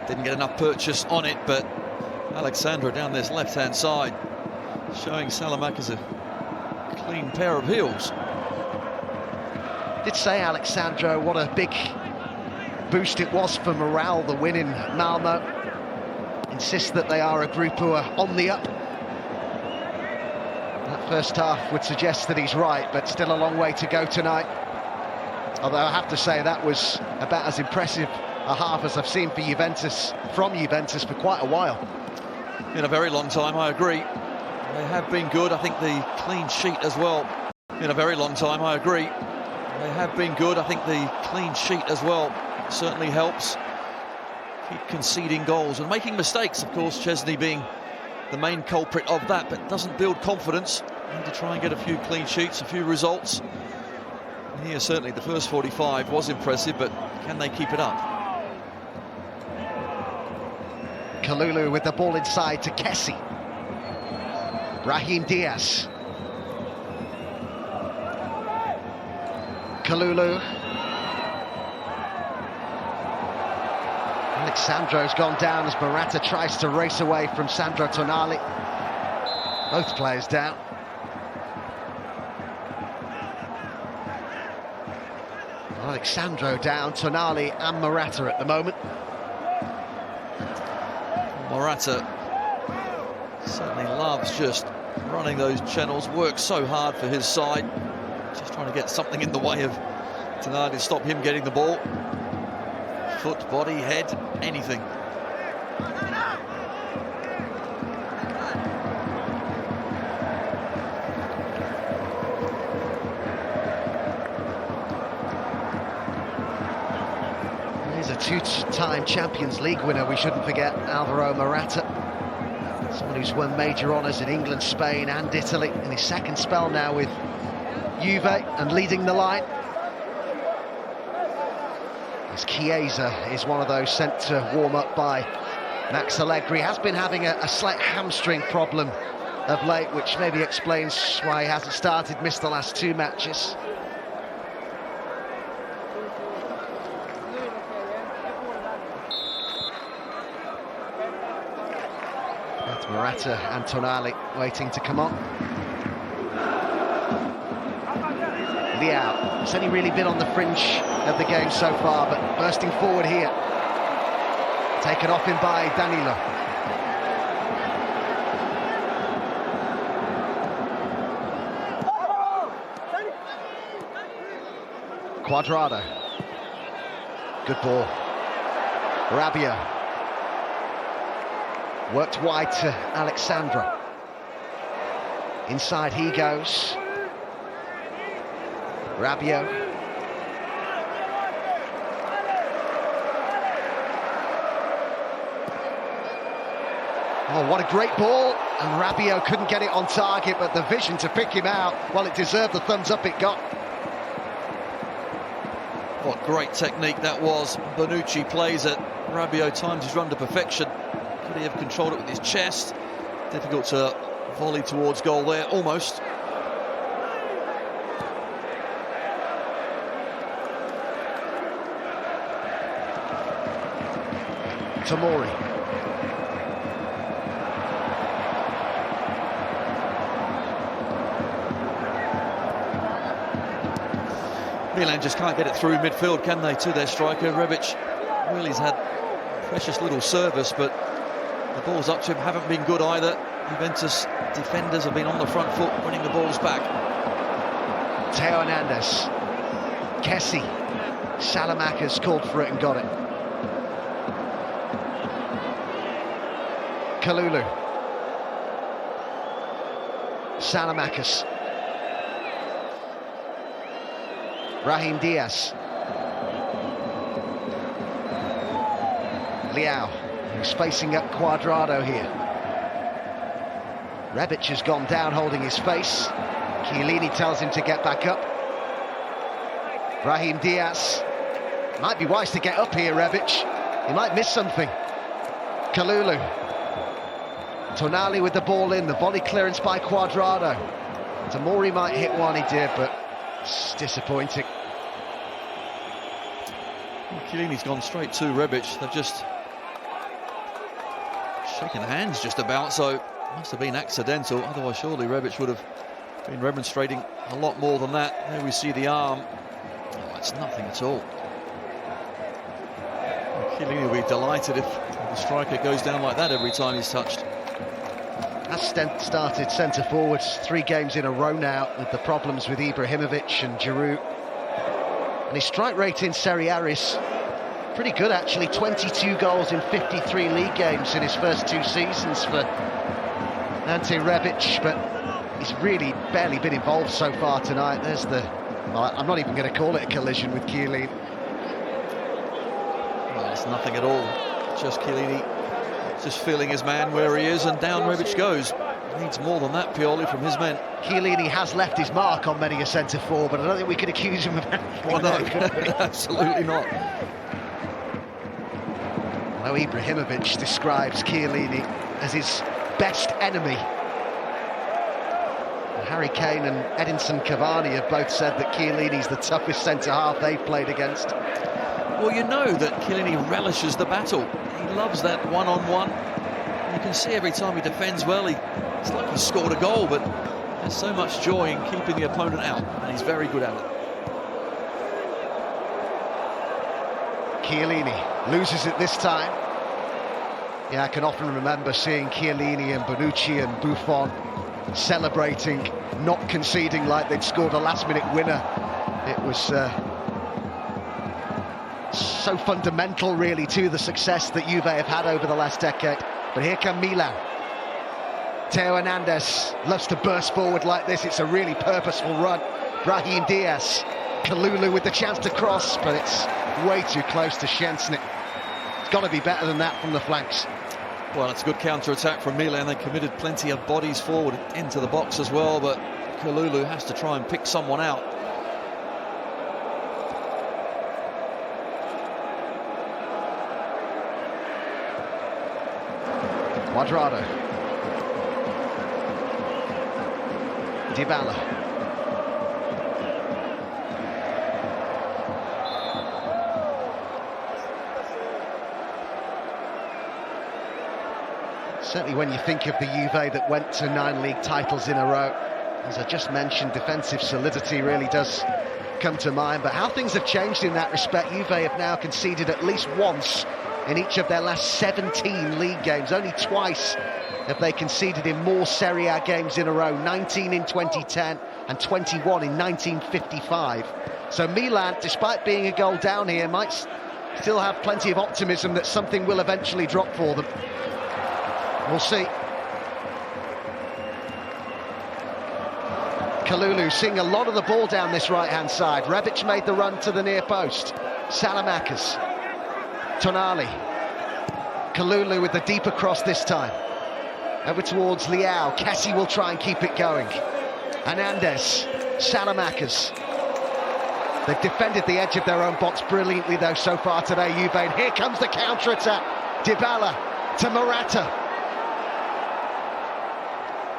Didn't get enough purchase on it, but Alexandro down this left-hand side, showing Salamakis a clean pair of heels. Did say Alexandro what a big boost it was for morale, the win in Malmo. Insists that they are a group who are on the up. That first half would suggest that he's right, but still a long way to go tonight. Although I have to say that was about as impressive a half as I've seen for Juventus, from Juventus, for quite a while. In a very long time, I agree. They have been good. I think the clean sheet as well. In a very long time, I agree. They have been good. I think the clean sheet as well certainly helps. Keep conceding goals and making mistakes, of course, Chesney being the main culprit of that, but doesn't build confidence. Need to try and get a few clean sheets, a few results. And here, certainly, the first 45 was impressive, but can they keep it up? Kalulu with the ball inside to Kessie. Brahim Diaz. Kalulu. Alexandro's gone down as Morata tries to race away from Sandro Tonali. Both players down. Alexandro down, Tonali and Morata at the moment. Morata certainly loves just running those channels, works so hard for his side, just trying to get something in the way of Tonali to stop him getting the ball. Foot, body, head, anything. He's a two-time Champions League winner, we shouldn't forget, Alvaro Morata. Someone who's won major honours in England, Spain and Italy, in his second spell now with Juve and leading the line. As Chiesa is one of those sent to warm up by Max Allegri. Has been having a slight hamstring problem of late, which maybe explains why he hasn't started, missed the last two matches. That's Morata and Tonali waiting to come on. Leao, it's only really been on the fringe of the game so far, but bursting forward here. Taken off him by Danilo. Cuadrado. Good ball. Rabiot. Worked wide to Alexandra. Inside he goes. Rabiot. Oh, what a great ball. And Rabiot couldn't get it on target, but the vision to pick him out, well, it deserved the thumbs up it got. What great technique that was. Bonucci plays it. Rabiot times his run to perfection. Could he have controlled it with his chest? Difficult to volley towards goal there, almost. Tomori. Milan just can't get it through midfield, can they, to their striker? Rebic really's had precious little service, but the balls up to him haven't been good either. Juventus defenders have been on the front foot, winning the balls back. Theo Hernandez. Kessie. Salamakers called for it and got it. Kalulu. Salamakers. Brahim Diaz. Leao, who's facing up Cuadrado here. Rebic has gone down holding his face. Chiellini tells him to get back up. Brahim Diaz. Might be wise to get up here, Rebic. He might miss something. Kalulu. Tonali with the ball in, the volley clearance by Cuadrado. Tomori might hit one, he did, but it's disappointing. Chiellini's gone straight to Rebic. They've just shaken hands just about, so it must have been accidental. Otherwise, surely Rebic would have been remonstrating a lot more than that. There we see the arm. Oh, it's nothing at all. Chiellini will be delighted if the striker goes down like that every time he's touched. Has started centre forwards 3 games in a row now with the problems with Ibrahimovic and Giroud. And his strike rate in Serie A is pretty good actually, 22 goals in 53 league games in his first 2 seasons for Ante Rebic, but he's really barely been involved so far tonight. There's the... well, I'm not even going to call it a collision with Chiellini. Well, it's nothing at all. Just Chiellini just feeling his man where he is, and down Rebic goes. Needs more than that, Pioli, from his men. Chiellini has left his mark on many a centre forward, but I don't think we could accuse him of anything. Well, no, absolutely not. Well, Ibrahimovic describes Chiellini as his best enemy. And Harry Kane and Edinson Cavani have both said that Chiellini's the toughest centre-half they've played against. Well, you know that Chiellini relishes the battle. He loves that one-on-one. You can see every time he defends well, it's like he's scored a goal, but there's so much joy in keeping the opponent out, and he's very good at it. Chiellini loses it this time. Yeah, I can often remember seeing Chiellini and Bonucci and Buffon celebrating, not conceding like they'd scored a last-minute winner. It was so fundamental, really, to the success that Juve have had over the last decade. But here come Milan. Theo Hernandez loves to burst forward like this. It's a really purposeful run. Brahim Diaz. Kalulu with the chance to cross, but it's way too close to Szczęsny. It's got to be better than that from the flanks. Well, it's a good counter-attack from Milan. They committed plenty of bodies forward into the box as well, but Kalulu has to try and pick someone out. Quadrado. Dybala. Certainly when you think of the Juve that went to 9 league titles in a row, as I just mentioned, defensive solidity really does come to mind. But how things have changed in that respect. Juve have now conceded at least once in each of their last 17 league games. Only twice have they conceded in more Serie A games in a row, 19 in 2010 and 21 in 1955. So Milan, despite being a goal down here, might still have plenty of optimism that something will eventually drop for them. We'll see. Kalulu seeing a lot of the ball down this right-hand side. Rebic made the run to the near post. Salamakers. Tonali. Kalulu with the deeper cross this time. Over towards Leao. Kessie will try and keep it going. Hernandez. Salamakers. They've defended the edge of their own box brilliantly though so far today, Juve. And here comes the counter-attack. Dybala to Morata.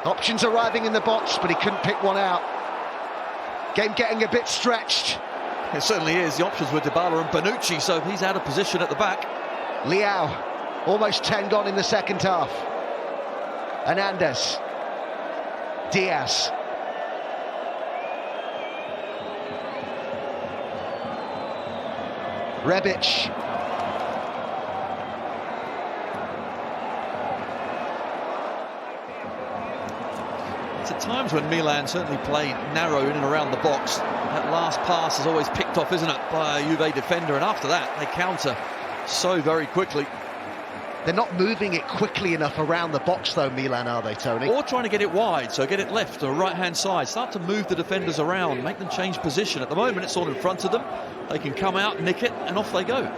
Options arriving in the box, but he couldn't pick one out. Game getting a bit stretched. It certainly is. The options were Dybala and Bonucci, so he's out of position at the back. Leao, almost 10 gone in the second half. Hernandez. Diaz. Rebic. It's at times when Milan certainly played narrow in and around the box. That last pass is always picked off, isn't it, by a Juve defender, and after that they counter so very quickly. They're not moving it quickly enough around the box though, Milan, are they, Tony? Or trying to get it wide, so get it left or right-hand side. Start to move the defenders around, make them change position. At the moment it's all in front of them. They can come out, nick it, and off they go.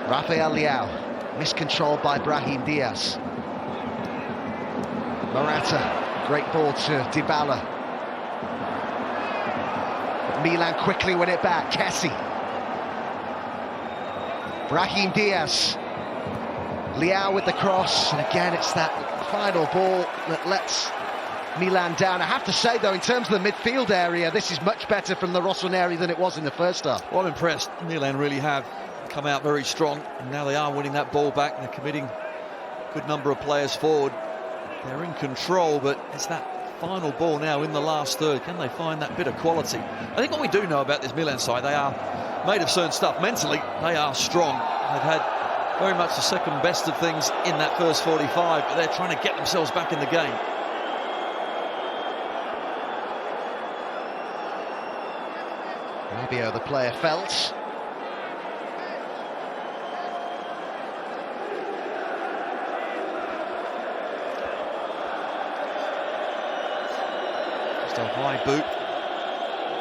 Rafael Leao, miscontrolled by Brahim Diaz. Morata, great ball to Dybala. Milan quickly win it back. Kessie. Brahim Diaz. Leao with the cross, and again it's that final ball that lets Milan down. I have to say though, in terms of the midfield area, this is much better from the Rossoneri than it was in the first half. Well, I'm impressed. Milan really have come out very strong, and now they are winning that ball back, and they're committing a good number of players forward. They're in control, but it's that final ball now in the last third. Can they find that bit of quality? I think what we do know about this Milan side, they are made of certain stuff. Mentally, they are strong. They've had very much the second best of things in that first 45, but they're trying to get themselves back in the game. Rabiot, the player, felt. Just a high boot.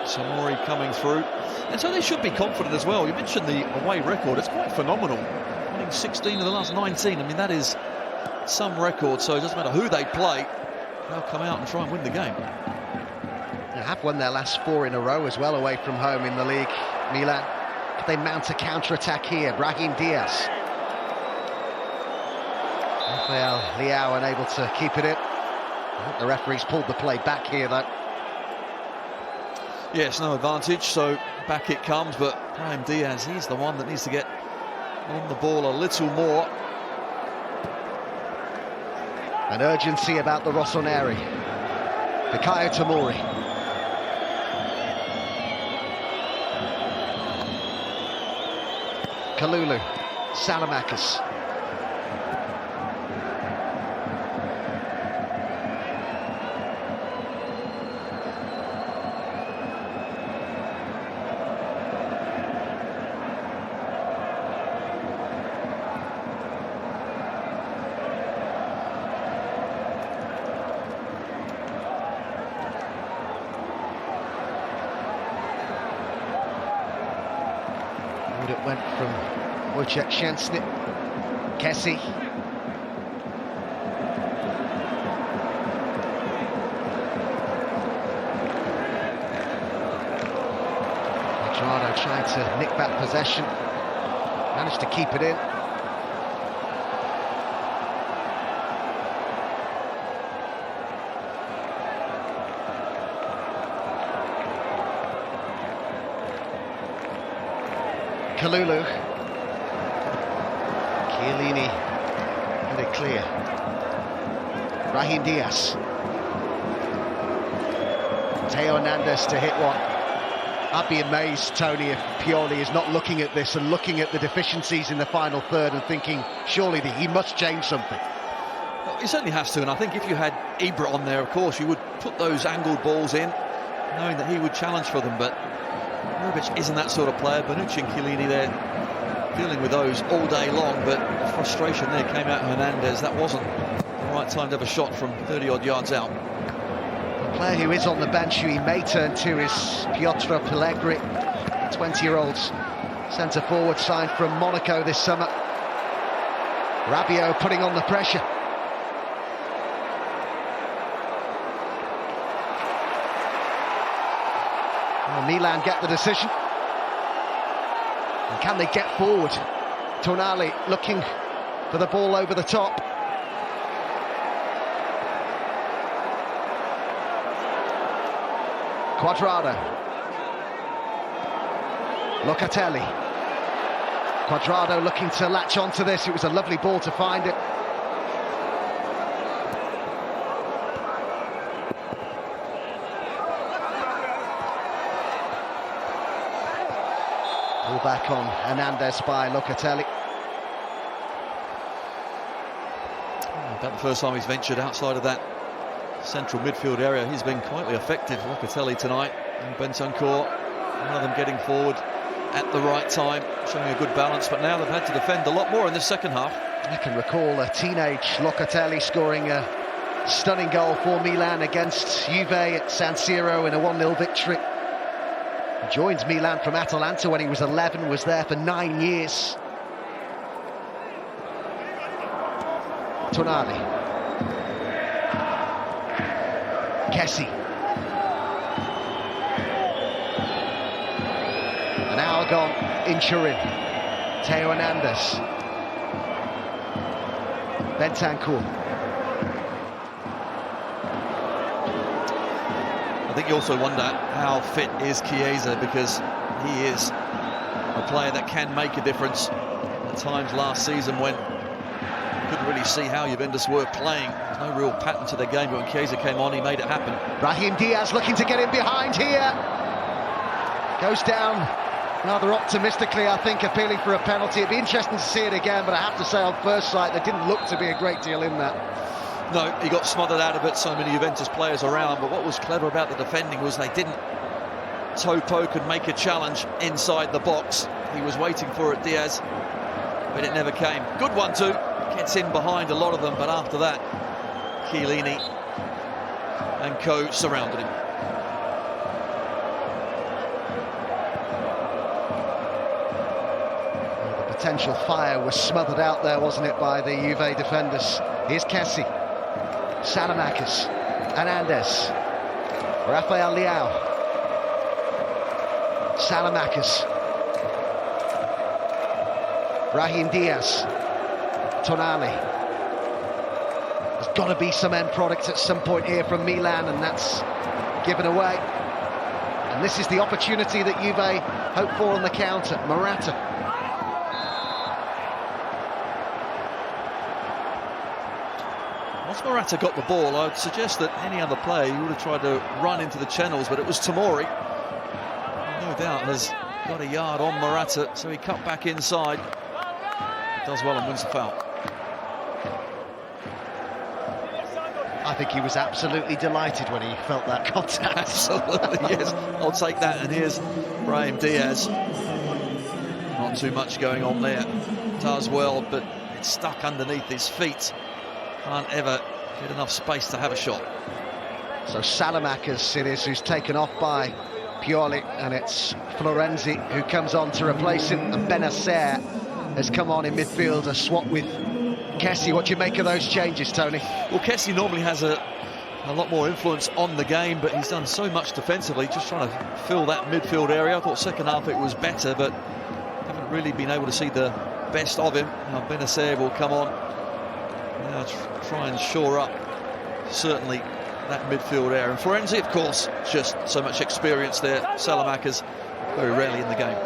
Samori coming through. And so they should be confident as well. You mentioned the away record. It's quite phenomenal. Winning 16 of the last 19. I mean, that is some record. So it doesn't matter who they play, they'll come out and try and win the game. They have won their last 4 in a row as well away from home in the league, Milan. Could they mount a counter-attack here? Brahim Diaz. Rafael Leao unable to keep it in. I think the referee's pulled the play back here, though. Yes, no advantage, so back it comes, but Brahim Diaz, he's the one that needs to get on the ball a little more. An urgency about the Rossoneri. Fikayo Tomori. Kalulu. Salamakis. It went from Wojciech Szczęsny, Kessie. Quadrado trying to nick back possession, managed to keep it in. Kalulu. Chiellini had it clear. Brahim Diaz. Theo Hernandez to hit one. I'd be amazed, Tony, if Pioli is not looking at this and looking at the deficiencies in the final third and thinking, surely he must change something. Well, he certainly has to, and I think if you had Ibra on there, of course, you would put those angled balls in, knowing that he would challenge for them, but Rebic isn't that sort of player. Bonucci and Chiellini there dealing with those all day long, but the frustration there came out of Hernandez. That wasn't the right time to have a shot from 30-odd yards out. The player who is on the bench who he may turn to is Piotr Pellegrini, 20-year-old centre-forward signed from Monaco this summer. Rabiot putting on the pressure. Well, Milan get the decision. And can they get forward? Tonali looking for the ball over the top. Quadrado. Locatelli. Quadrado looking to latch onto this. It was a lovely ball to find it. Pull back on Hernandez by Locatelli. About the first time he's ventured outside of that central midfield area. He's been quite effective, Locatelli, tonight. And Bentancur, one of them getting forward at the right time, showing a good balance. But now they've had to defend a lot more in the second half. I can recall a teenage Locatelli scoring a stunning goal for Milan against Juve at San Siro in a 1-0 victory. He joined Milan from Atalanta when he was 11, was there for 9 years. Tonali. Kessie. An hour gone in Turin. Theo Hernandez. Bentancur. I think you also wonder how fit is Chiesa, because he is a player that can make a difference. At times last season when he couldn't really see how Juventus were playing. There's no real pattern to their game, but when Chiesa came on, he made it happen. Brahim Diaz looking to get in behind here. Goes down rather optimistically, I think, appealing for a penalty. It'd be interesting to see it again, but I have to say on first sight there didn't look to be a great deal in that. No, he got smothered out of it, so many Juventus players around, but what was clever about the defending was they didn't toe poke and make a challenge inside the box. He was waiting for it, Diaz, but it never came. Good one too, gets in behind a lot of them, but after that Chiellini and co surrounded him. The potential fire was smothered out there, wasn't it, by the Juve defenders. Here's Kessie, Salamakis, Hernandez, Rafael Leao, Salamakis, Brahim Diaz, Tonali. There's got to be some end product at some point here from Milan, and that's given away. And this is the opportunity that Juve hope for on the counter. Morata. Once Morata got the ball, I would suggest that any other player, you would have tried to run into the channels, but it was Tomori. No doubt has got a yard on Morata, so he cut back inside. Does well and wins the foul. I think he was absolutely delighted when he felt that contact. Absolutely, yes. I'll take that. And here's Brahim Diaz. Not too much going on there. Does well, but it's stuck underneath his feet. Can't ever get enough space to have a shot. So Salamakis it is who's taken off by Pioli, and it's Florenzi who comes on to replace him, and Benacer has come on in midfield, a swap with Kessie. What do you make of those changes, Tony? Well, Kessie normally has a lot more influence on the game, but he's done so much defensively, just trying to fill that midfield area. I thought second half it was better, but haven't really been able to see the best of him. Now Benacer will come on. Now try and shore up, certainly, that midfield area. And Florenzi, of course, just so much experience there. Salamakis, very rarely in the game.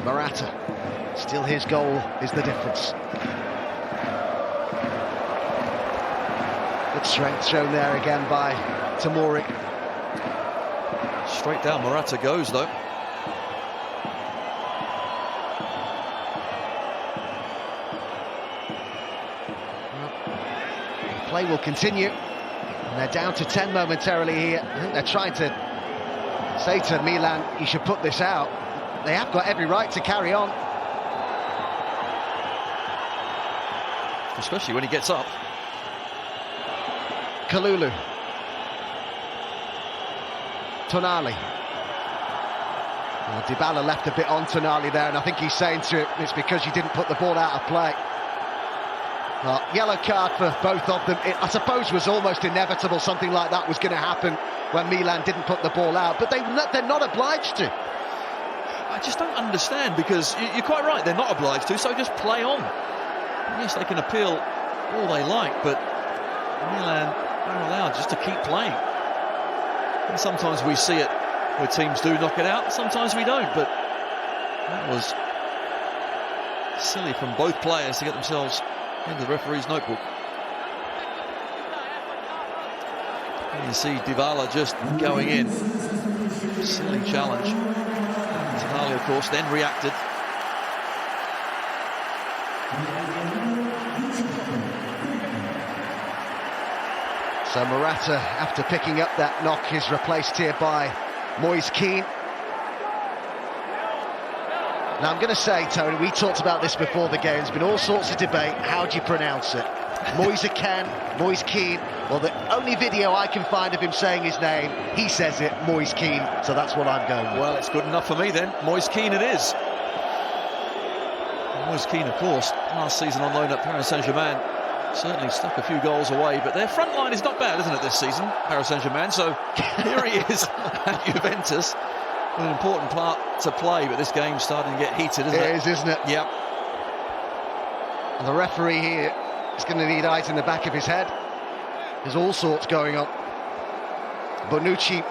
Morata, still his goal is the difference. Good strength shown there again by Tomori. Straight down Morata goes, though. Well, the play will continue, and they're down to 10 momentarily here. I think they're trying to say to Milan, you should put this out. They have got every right to carry on. Especially when he gets up. Kalulu. Tonali. Well, Dybala left a bit on Tonali there, and I think he's saying to him, it's because you didn't put the ball out of play. Well, yellow card for both of them. It, I suppose, was almost inevitable something like that was going to happen when Milan didn't put the ball out, but they're not obliged to. I just don't understand, because you're quite right, they're not obliged to, so just play on. Yes, they can appeal all they like, but Milan are allowed just to keep playing. And sometimes we see it where teams do knock it out, sometimes we don't, but that was silly from both players to get themselves into the referee's notebook. And you see Dybala just going in. Silly challenge. Tonali, of course, then reacted. So Morata, after picking up that knock, is replaced here by Moise Kean. Now I'm going to say, Tony, we talked about this before the game. There's been all sorts of debate. How do you pronounce it? Moise Kean, Moise Kean. Well, the only video I can find of him saying his name, he says it, Moise Kean. So that's what I'm going with. Well, it's good enough for me then. Moise Kean it is. Moise Kean, of course, last season on loan at Paris Saint-Germain, certainly stuck a few goals away, but their front line is not bad, isn't it, this season, Paris Saint-Germain? So here he is at Juventus, with an important part to play, but this game's starting to get heated, isn't it? It is, isn't it? Yep. And the referee here is going to need eyes in the back of his head. There's all sorts going on. Bonucci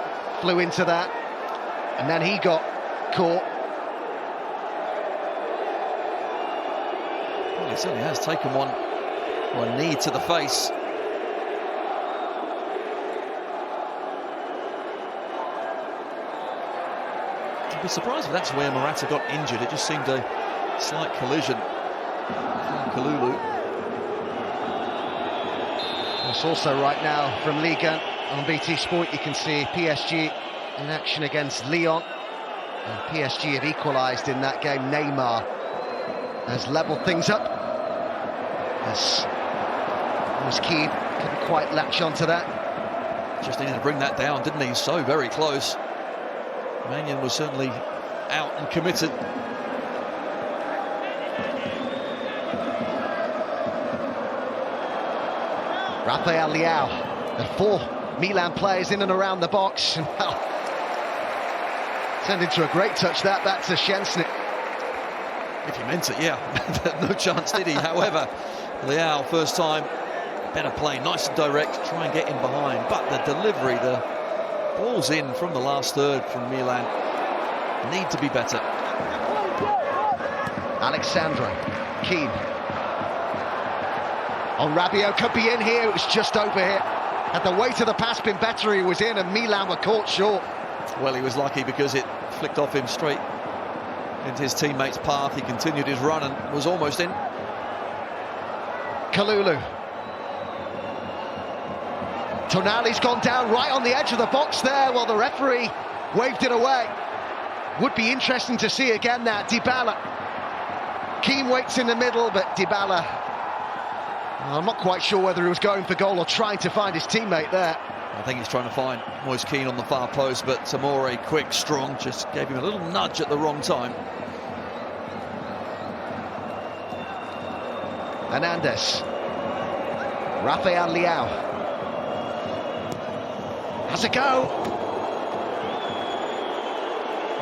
flew into that, and then he got caught. Well, he certainly has taken one knee to the face. I'd be surprised if that's where Morata got injured. It just seemed a slight collision from Kalulu. It's also right now from Liga on BT Sport, you can see PSG in action against Lyon. And PSG have equalised in that game. Neymar has levelled things up. As Keane couldn't quite latch onto that. Just needed to bring that down, didn't he? So very close. Mannion was certainly out and committed. Rafael Leao, the 4 Milan players in and around the box, and well, turned into a great touch that back to Szczęsny. If he meant it, yeah. No chance, did he? However, Leao, first time, better play, nice and direct, try and get in behind. But the delivery, the ball's in from the last third from Milan. Need to be better. Alexandro, Keane. Oh, Rabiot could be in here, it was just over here. Had the weight of the pass been better, he was in, and Milan were caught short. Well, he was lucky because it flicked off him straight into his teammate's path. He continued his run and was almost in. Kalulu. Tonali's gone down right on the edge of the box there while the referee waved it away. Would be interesting to see again that Dybala. Keane waits in the middle, but Dybala, I'm not quite sure whether he was going for goal or trying to find his teammate there. I think he's trying to find Moise Keane on the far post, but Tomori, quick, strong, just gave him a little nudge at the wrong time. Hernandez. Rafael Leao. Has a go.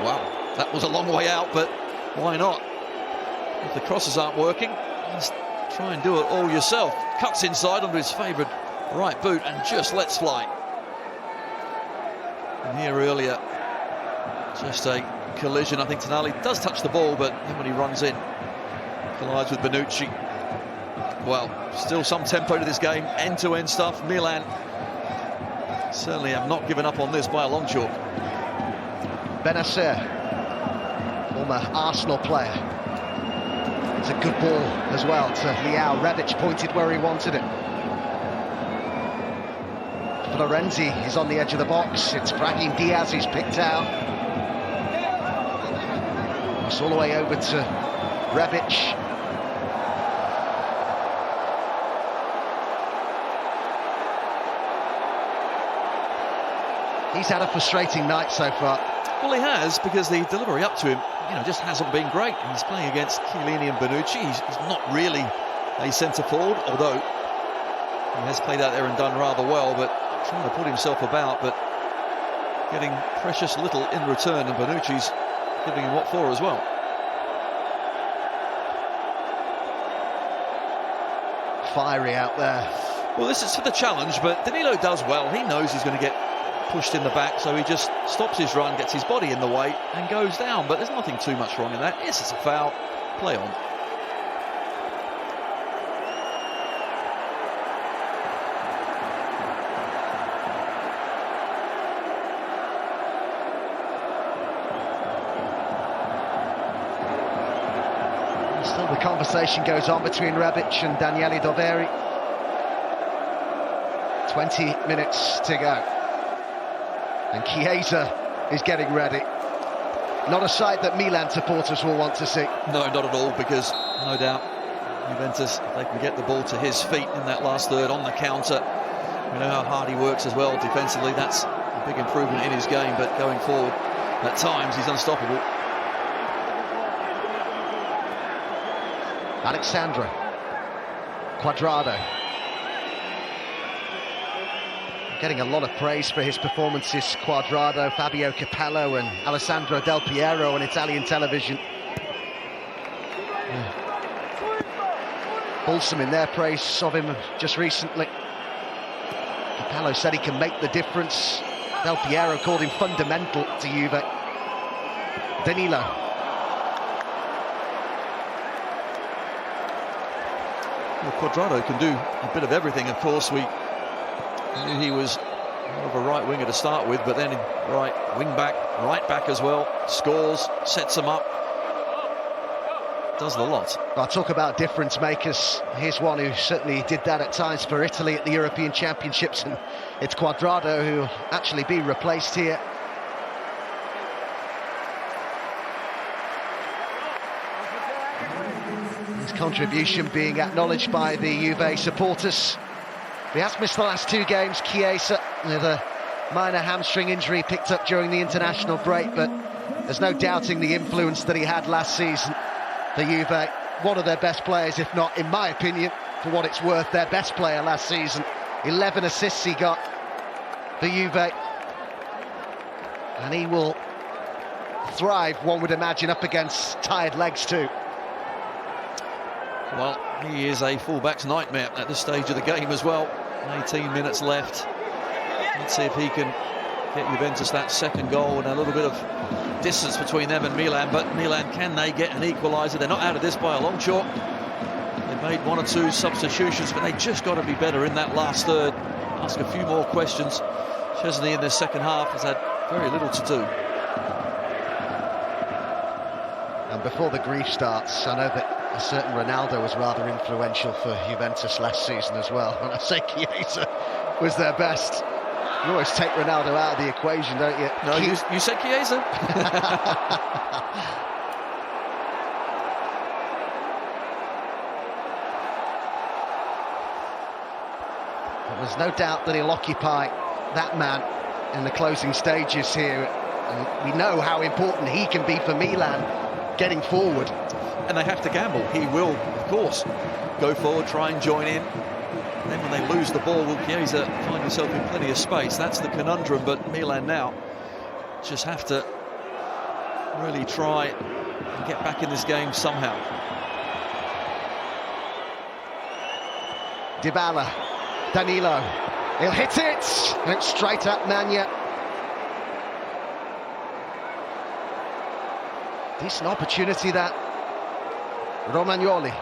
Wow, that was a long way out, but why not? If the crosses aren't working, just try and do it all yourself. Cuts inside onto his favourite right boot and just lets fly. And here earlier, just a collision. I think Tonali does touch the ball, but then when he runs in, collides with Bonucci. Well, still some tempo to this game, end-to-end stuff. Milan certainly have not given up on this by a long chalk. Benacer, former Arsenal player. It's a good ball as well to Leao. Rebic pointed where he wanted it. Florenzi is on the edge of the box. It's Brahim Diaz who's picked out. It's all the way over to Rebic. He's had a frustrating night so far. Well, he has, because the delivery up to him, just hasn't been great. He's playing against Chiellini and Bonucci. He's not really a centre forward, although he has played out there and done rather well, but trying to put himself about, but getting precious little in return, and Bonucci's giving him what for as well. Fiery out there. Well, this is for the challenge, but Danilo does well. He knows he's going to get pushed in the back, so he just stops his run, gets his body in the way and goes down. But there's nothing too much wrong in that. Yes, it's a foul. Play on. Still the conversation goes on between Rebic and Daniele Doveri. 20 minutes to go. And Chiesa is getting ready. Not a sight that Milan supporters will want to see. No, not at all, because no doubt Juventus, if they can get the ball to his feet in that last third on the counter. We know how hard he works as well defensively. That's a big improvement in his game, but going forward, at times he's unstoppable. Alexandro. Quadrado. Getting a lot of praise for his performances, Quadrado, Fabio Capello and Alessandro Del Piero on Italian television. Fulsome in their praise of him just recently. Capello said he can make the difference. Del Piero called him fundamental to Juve. Danilo. Well, Cuadrado can do a bit of everything. Of course, we knew he was more of a right winger to start with, but then right wing back, right back as well. Scores, sets them up, does the lot. I'll talk about difference makers. Here's one who certainly did that at times for Italy at the European Championships, and it's Cuadrado who will actually be replaced here. His contribution being acknowledged by the Juve supporters. He has missed the last 2 games, Chiesa, with a minor hamstring injury picked up during the international break, but there's no doubting the influence that he had last season. The Juve, one of their best players, if not, in my opinion, for what it's worth, their best player last season. 11 assists he got for Juve. And he will thrive, one would imagine, up against tired legs too. Well, he is a fullback's nightmare at this stage of the game as well. 18 minutes left. Let's see if he can get Juventus that second goal, and a little bit of distance between them and Milan. But Milan, can they get an equaliser? They're not out of this by a long shot. They've made 1 or 2 substitutions, but they just got to be better in that last third. Ask a few more questions. Chesney in this second half has had very little to do. And before the grief starts, I know that a certain Ronaldo was rather influential for Juventus last season as well. When I say Chiesa was their best, you always take Ronaldo out of the equation, don't you? No, you said Chiesa. There's no doubt that he'll occupy that man in the closing stages here. And we know how important he can be for Milan getting forward. And they have to gamble. He will, of course, go forward, try and join in. And then when they lose the ball, will Chiesa find himself in plenty of space? That's the conundrum. But Milan now just have to really try and get back in this game somehow. Dybala, Danilo, he'll hit it, and it's straight at Magna. Decent opportunity that. Romagnoli.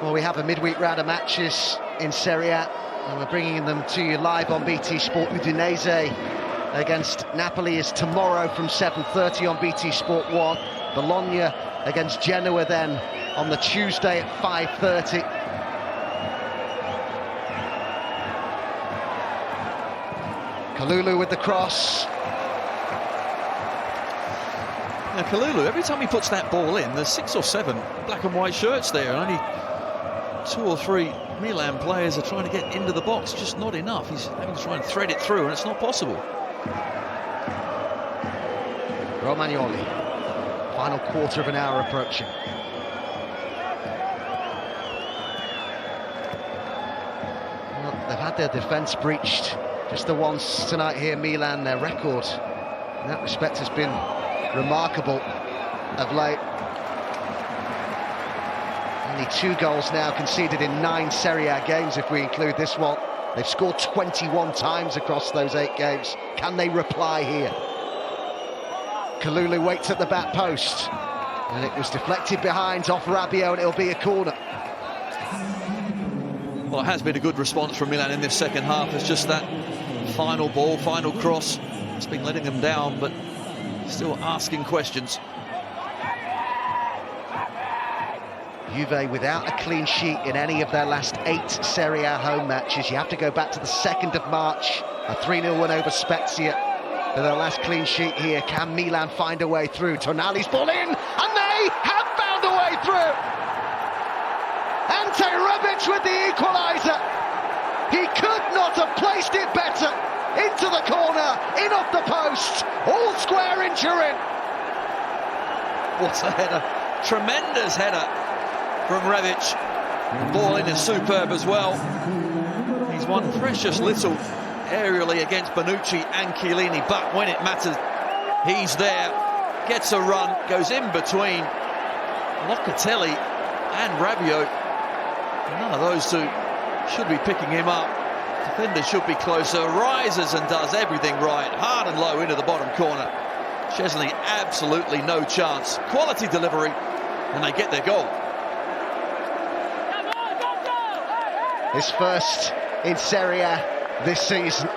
Well, we have a midweek round of matches in Serie A, and we're bringing them to you live on BT Sport. Udinese against Napoli is tomorrow from 7:30 on BT Sport 1. Bologna against Genoa then on the Tuesday at 5:30. Kalulu with the cross. Now Kalulu, every time he puts that ball in, there's 6 or 7 black and white shirts there, and only 2 or 3 Milan players are trying to get into the box, just not enough. He's having to try and thread it through, and it's not possible. Romagnoli, final quarter of an hour approaching. Well, they've had their defence breached just the once tonight here, Milan. Their record in that respect has been remarkable of late. Only 2 goals now conceded in 9 Serie A games if we include this one. They've scored 21 times across those 8 games. Can they reply here? Kalulu waits at the back post, and it was deflected behind off Rabiot, and it'll be a corner. Well, it has been a good response from Milan in this second half. It's just that final ball, final cross, it's been letting them down, but still asking questions. Juve without a clean sheet in any of their last 8 Serie A home matches. You have to go back to the 2nd of March, a 3-0 win over Spezia for their last clean sheet here. Can Milan find a way through? Tonali's ball in, and they have found a way through! Ante Rebic with the equaliser. He could not have placed it better. Into the corner, in off the post, all square in Turin. What a header. Tremendous header from Rebic. The ball in is superb as well. He's won precious little aerially against Bonucci and Chiellini, but when it matters, he's there, gets a run, goes in between Locatelli and Rabiot. None of those two should be picking him up. Defender should be closer, rises and does everything right, hard and low into the bottom corner. Szczesny absolutely no chance. Quality delivery, and they get their goal. His first in Serie A this season.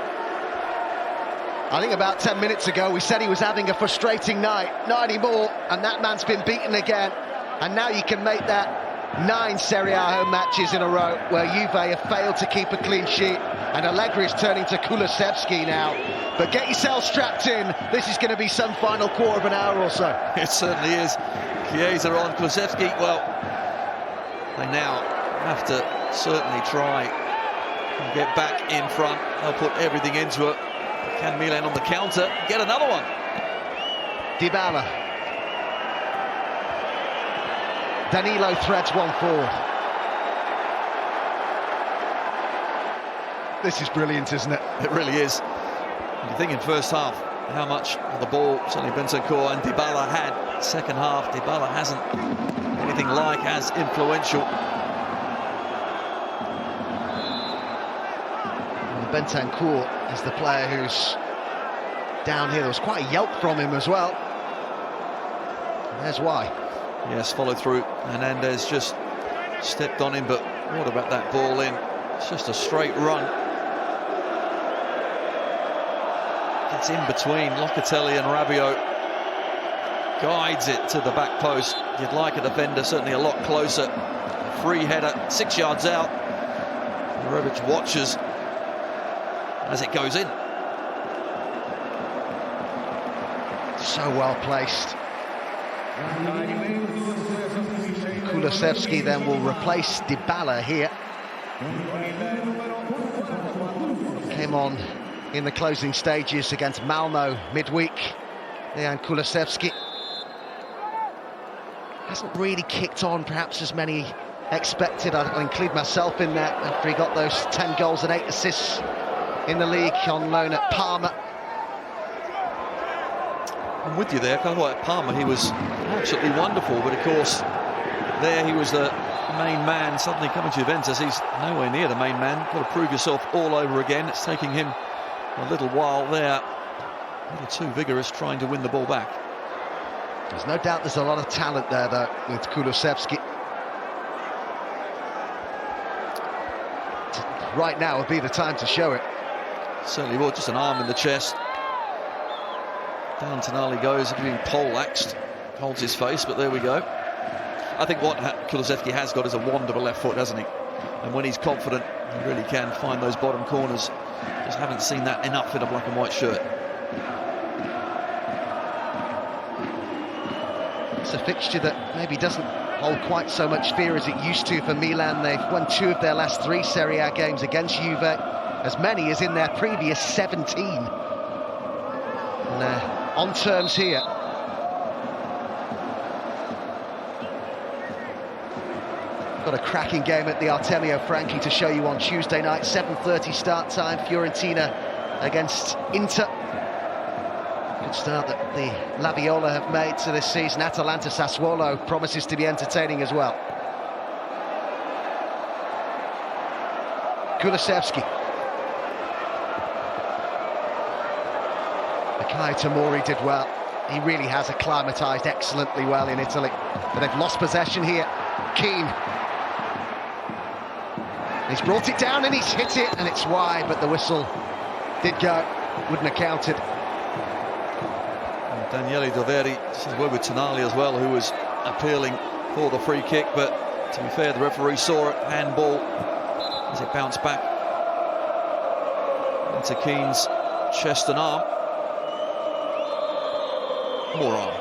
I think about 10 minutes ago we said he was having a frustrating night. Not anymore, and that man's been beaten again. And now you can make that 9 Serie A home matches in a row where Juve have failed to keep a clean sheet, and Allegri is turning to Kulusevski now. But get yourself strapped in. This is going to be some final quarter of an hour or so. It certainly is. Chiesa on Kulusevski. Well, they now have to certainly try and get back in front. They'll put everything into it. Can Milan on the counter get another one? Dybala. Danilo threads one forward. This is brilliant, isn't it? It really is. And you think in first half how much of the ball certainly Bentancur and Dybala had. Second half, Dybala hasn't anything like as influential. And Bentancur is the player who's down here. There was quite a yelp from him as well. And there's why. Yes, follow through. Hernandez just stepped on him, but what about that ball in? It's just a straight run. Gets in between Locatelli and Rabiot. Guides it to the back post. You'd like a defender, certainly a lot closer. Free header, 6 yards out. Rabiot watches as it goes in. So well placed. Kulusevski then will replace Dybala here. Came on in the closing stages against Malmo midweek. And Kulusevski hasn't really kicked on perhaps as many expected. I'll include myself in that after he got those 10 goals and 8 assists in the league on loan at Parma. I'm with you there. Kind of like Parma, he was absolutely wonderful, but of course there he was the main man. Suddenly coming to Juventus, he's nowhere near the main man. Got to prove yourself all over again. It's taking him a little while there. A little too vigorous trying to win the ball back. There's no doubt there's a lot of talent there though with Kulusevski. Right now would be the time to show it. Certainly will. Just an arm in the chest. Down Tonali goes, being poleaxed, holds his face, but there we go. I think what Kulusevski has got is a wand of a left foot, hasn't he? And when he's confident, he really can find those bottom corners. Just haven't seen that enough in a black and white shirt. It's a fixture that maybe doesn't hold quite so much fear as it used to for Milan. They've won 2 of their last 3 Serie A games against Juve, as many as in their previous 17. And they're on terms here. Got a cracking game at the Artemio Franchi to show you on Tuesday night. 7:30 start time. Fiorentina against Inter. Good start that the La Viola have made to this season. Atalanta Sassuolo promises to be entertaining as well. Kulusevski. Kai Tomori did well. He really has acclimatised excellently well in Italy. But they've lost possession here. Keane. He's brought it down and he's hit it, and it's wide, but the whistle did go. Wouldn't have counted. And Daniele Doveri says word with Tonali as well, who was appealing for the free kick, but to be fair, the referee saw it. Handball as it bounced back into Keane's chest and arm. More arm.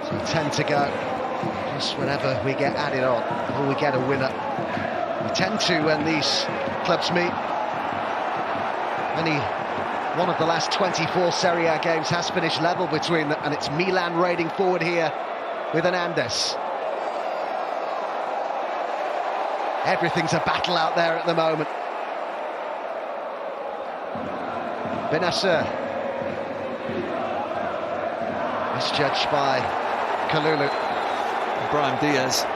So 10 to go. Just whenever we get added on, or we get a winner. We tend to when these clubs meet. Any One of the last 24 Serie A games has finished level between them, and it's Milan raiding forward here with Hernandez. Everything's a battle out there at the moment. Benacer. Misjudged by Kalulu. Brahim Diaz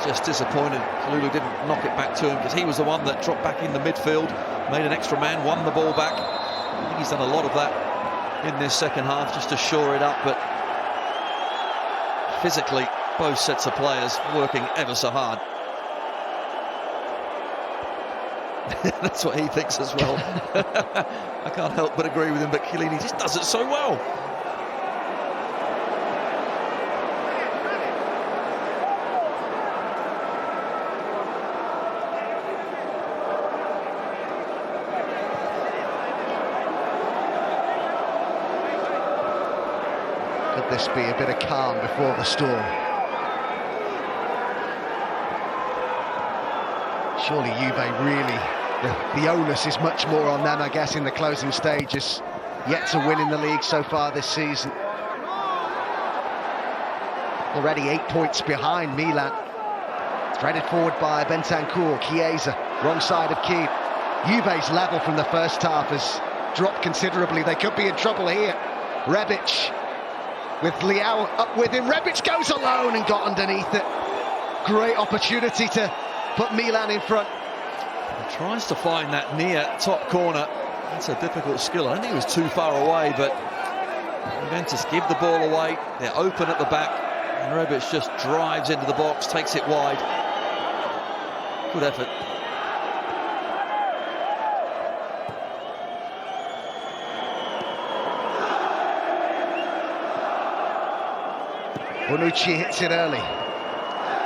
just disappointed. Kalulu didn't knock it back to him because he was the one that dropped back in the midfield, made an extra man, won the ball back. I think he's done a lot of that in this second half just to shore it up, but physically both sets of players working ever so hard. That's what he thinks as well. I can't help but agree with him, but Chiellini just does it so well. Could this be a bit of calm before the storm? Surely Juve really, the onus is much more on them, I guess, in the closing stages. Yet to win in the league so far this season. Already 8 points behind Milan. Threaded forward by Bentancur, Chiesa, wrong side of Keane. Juve's level from the first half has dropped considerably. They could be in trouble here. Rebic with Leao up with him. Rebic goes alone and got underneath it. Great opportunity to put Milan in front. He tries to find that near top corner. That's a difficult skill. I don't think he was too far away, but Juventus give the ball away. They're open at the back, and Rebic just drives into the box, takes it wide. Good effort. Bonucci hits it early.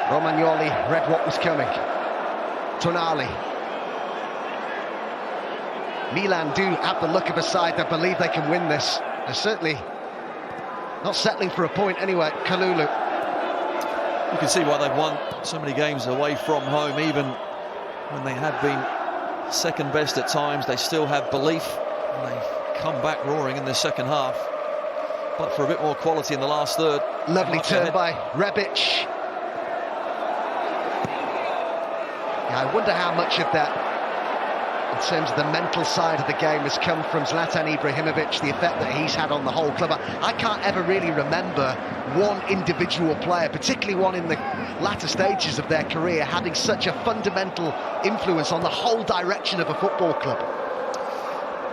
Romagnoli read what was coming. Tonali. Milan do have the look of a side that believe they can win this. They're certainly not settling for a point anyway. Kalulu. You can see why they've won so many games away from home. Even when they have been second best at times, they still have belief, and they've come back roaring in the second half. But for a bit more quality in the last third. Lovely turn by Rebic. Yeah, I wonder how much of that, in terms of the mental side of the game, has come from Zlatan Ibrahimovic, the effect that he's had on the whole club. I can't ever really remember one individual player, particularly one in the latter stages of their career, having such a fundamental influence on the whole direction of a football club.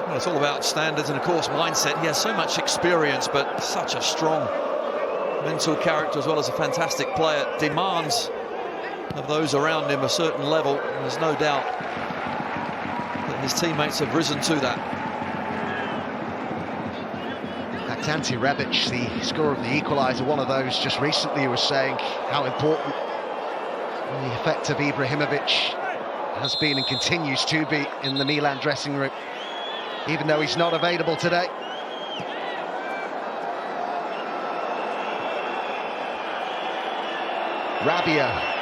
Well, it's all about standards and, of course, mindset. He has so much experience, but such a strong mental character as well as a fantastic player. Demands of those around him a certain level, and there's no doubt that his teammates have risen to that. Ante Rebic, the scorer of the equaliser, one of those just recently who was saying how important the effect of Ibrahimovic has been and continues to be in the Milan dressing room, even though he's not available today. Rabiot.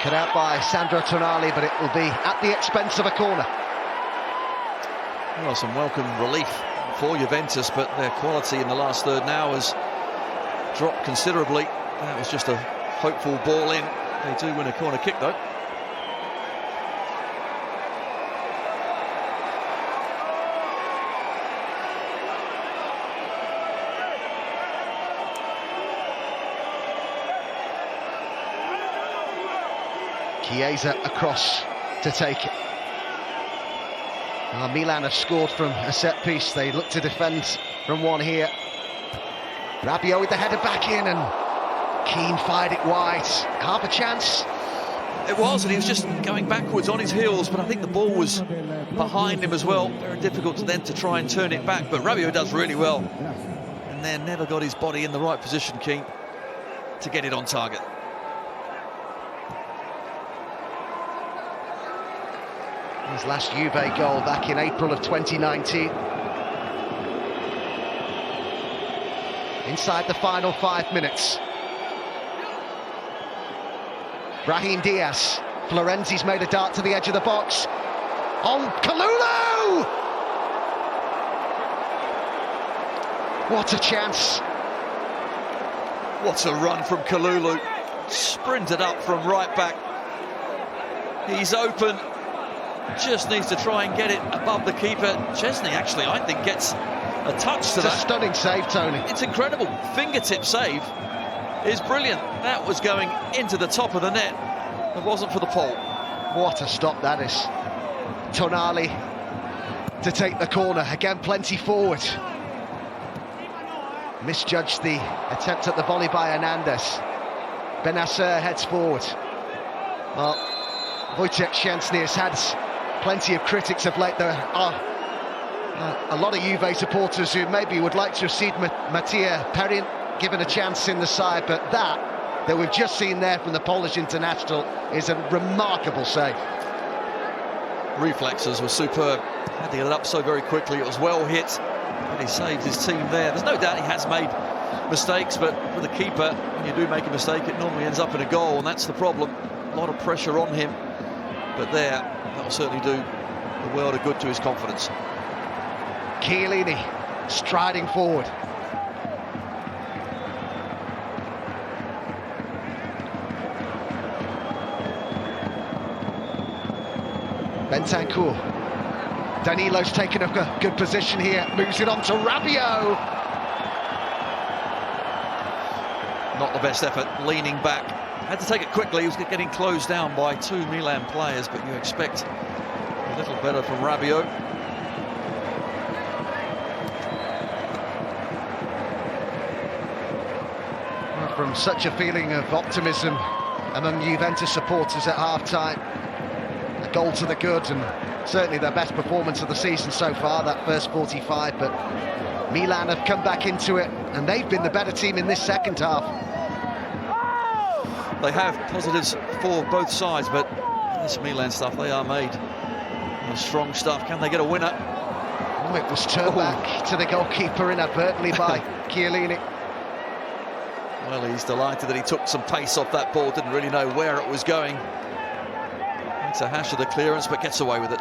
Cut out by Sandro Tonali, but it will be at the expense of a corner. Well, some welcome relief for Juventus, but their quality in the last third now has dropped considerably. That was just a hopeful ball in. They do win a corner kick, though. Chiesa across to take it. Milan have scored from a set piece. They look to defend from one here. Rabiot with the header back in, and Keane fired it wide. Half a chance. It was, and he was just going backwards on his heels, but I think the ball was behind him as well. Very difficult to then to try and turn it back, but Rabiot does really well. And then never got his body in the right position, Keane, to get it on target. His last Juve goal back in April of 2019. Inside the final 5 minutes. Brahim Diaz. Florenzi's made a dart to the edge of the box. On Kalulu! What a chance. What a run from Kalulu. Sprinted up from right back. He's open. Just needs to try and get it above the keeper. Chesney actually, I think, gets a touch to that. It's a stunning save, Tony. It's incredible. Fingertip save is brilliant. That was going into the top of the net. It wasn't for the pole. What a stop that is. Tonali to take the corner. Again, plenty forward. Misjudged the attempt at the volley by Hernandez. Benacer heads forward. Well, Wojciech Szczęsny has had plenty of critics of late. There are a lot of Juve supporters who maybe would like to have seen Mattia Perin given a chance in the side, but that we've just seen there from the Polish international is a remarkable save. Reflexes were superb. Had to get it up so very quickly. It was well hit, but he saved his team there. There's no doubt he has made mistakes, but for the keeper, when you do make a mistake, it normally ends up in a goal, and that's the problem. A lot of pressure on him, but that will certainly do the world of good to his confidence. Chiellini striding forward. Bentancur. Danilo's taken up a good position here, moves it on to Rabiot. Not the best effort, leaning back. Had to take it quickly. He was getting closed down by two Milan players, but you expect a little better from Rabiot. From such a feeling of optimism among Juventus supporters at half-time. A goal to the good, and certainly their best performance of the season so far, that first 45, but Milan have come back into it, and they've been the better team in this second half. They have positives for both sides, but this Milan stuff, they are made of strong stuff. Can they get a winner? Oh, it was turned back to the goalkeeper inadvertently by Chiellini. Well, he's delighted that he took some pace off that ball, didn't really know where it was going. Makes a hash of the clearance, but gets away with it.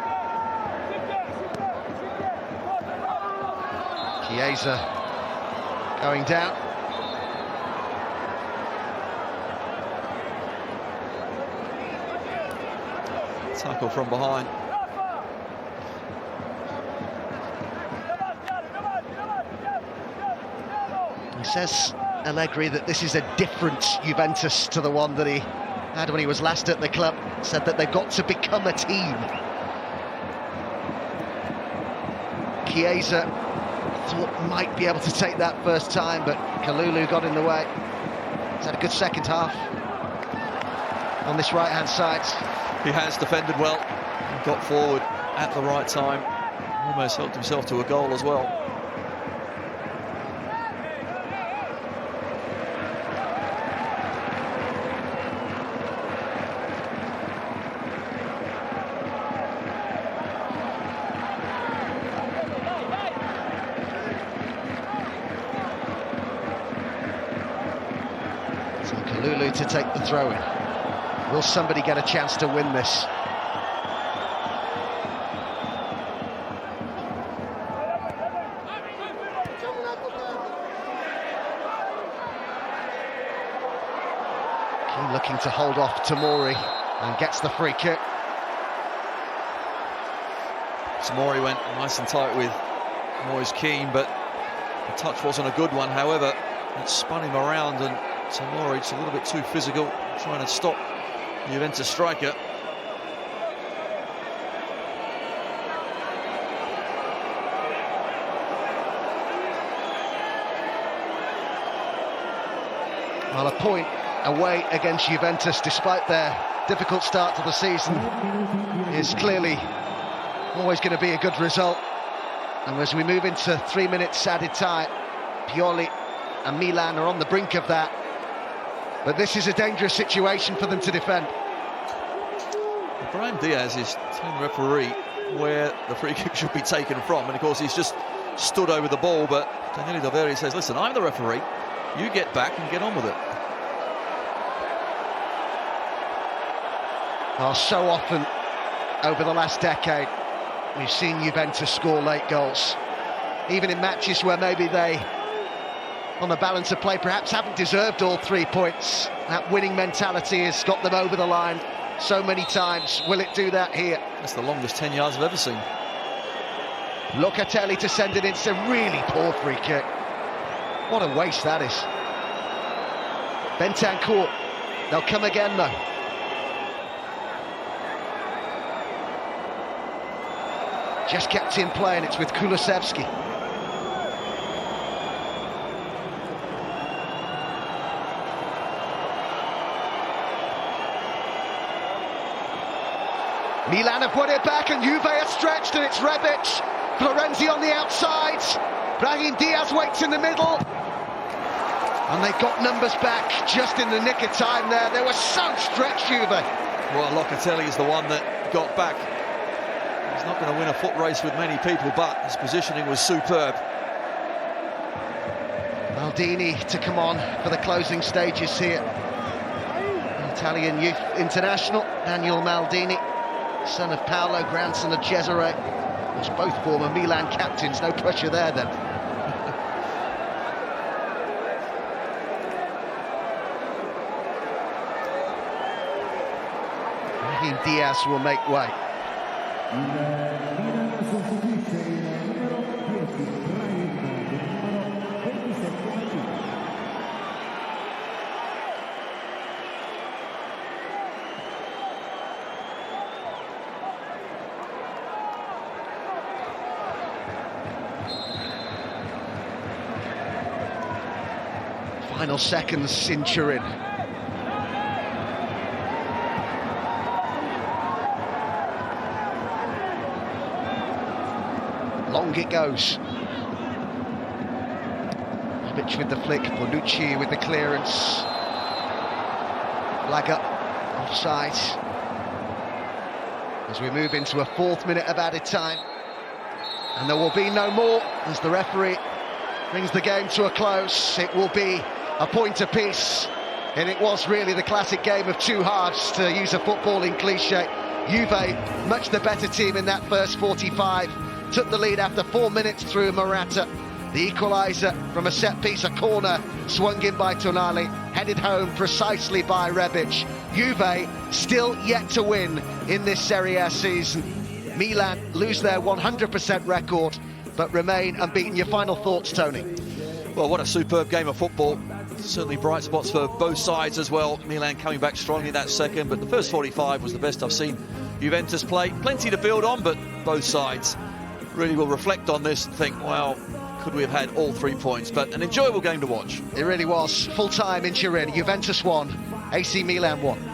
Chiesa going down. Tackle from behind. He says, Allegri, that this is a different Juventus to the one that he had when he was last at the club. Said that they've got to become a team. Chiesa thought might be able to take that first time, but Kalulu got in the way. He's had a good second half on this right-hand side. He has defended well, got forward at the right time, almost helped himself to a goal as well. So Kalulu to take the throw in. Will somebody get a chance to win this? Keane looking to hold off Tomori and gets the free kick. Tomori went nice and tight with Moise Keane, but the touch wasn't a good one. However, it spun him around, and Tomori's a little bit too physical, trying to stop Juventus striker. Well, a point away against Juventus, despite their difficult start to the season, is clearly always going to be a good result. And as we move into 3 minutes added time, Pioli and Milan are on the brink of that. But this is a dangerous situation for them to defend. Brahim Diaz is telling the referee where the free kick should be taken from, and of course he's just stood over the ball, but Daniele Doveri says, listen, I'm the referee, you get back and get on with it. Oh, so often over the last decade, we've seen Juventus score late goals. Even in matches where maybe they, on the balance of play, perhaps haven't deserved all 3 points. That winning mentality has got them over the line so many times. Will it do that here? That's the longest 10 yards I've ever seen. Locatelli to send it in. It's a really poor free kick. What a waste that is. Bentancur. They'll come again though. Just kept in play, and it's with Kulusevski. Milan have won it back, and Juve are stretched, and it's Rebic. Florenzi on the outside. Brahim Diaz waits in the middle. And they've got numbers back just in the nick of time there. They were so stretched, Juve. Well, Locatelli is the one that got back. He's not going to win a foot race with many people, but his positioning was superb. Maldini to come on for the closing stages here. The Italian youth international, Daniel Maldini, son of Paolo, grandson of Cesare. It's both former Milan captains, no pressure there then. Brahim Diaz will make way. Final seconds in Turin. Long it goes. Rebic with the flick, Bonucci with the clearance. Flag up, offside. As we move into a 4th minute of added time. And there will be no more as the referee brings the game to a close. It will be a point apiece, and it was really the classic game of two halves, to use a footballing cliche. Juve, much the better team in that first 45, took the lead after 4 minutes through Morata. The equaliser from a set-piece, a corner, swung in by Tonali, headed home precisely by Rebic. Juve still yet to win in this Serie A season. Milan lose their 100% record, but remain unbeaten. Your final thoughts, Tony? Well, what a superb game of football. Certainly bright spots for both sides as well. Milan coming back strongly that second, but the first 45 was the best I've seen Juventus play. Plenty to build on, but both sides really will reflect on this and think, well, could we have had all 3 points? But an enjoyable game to watch. It really was. Full time in Turin. Juventus 1, AC Milan 1.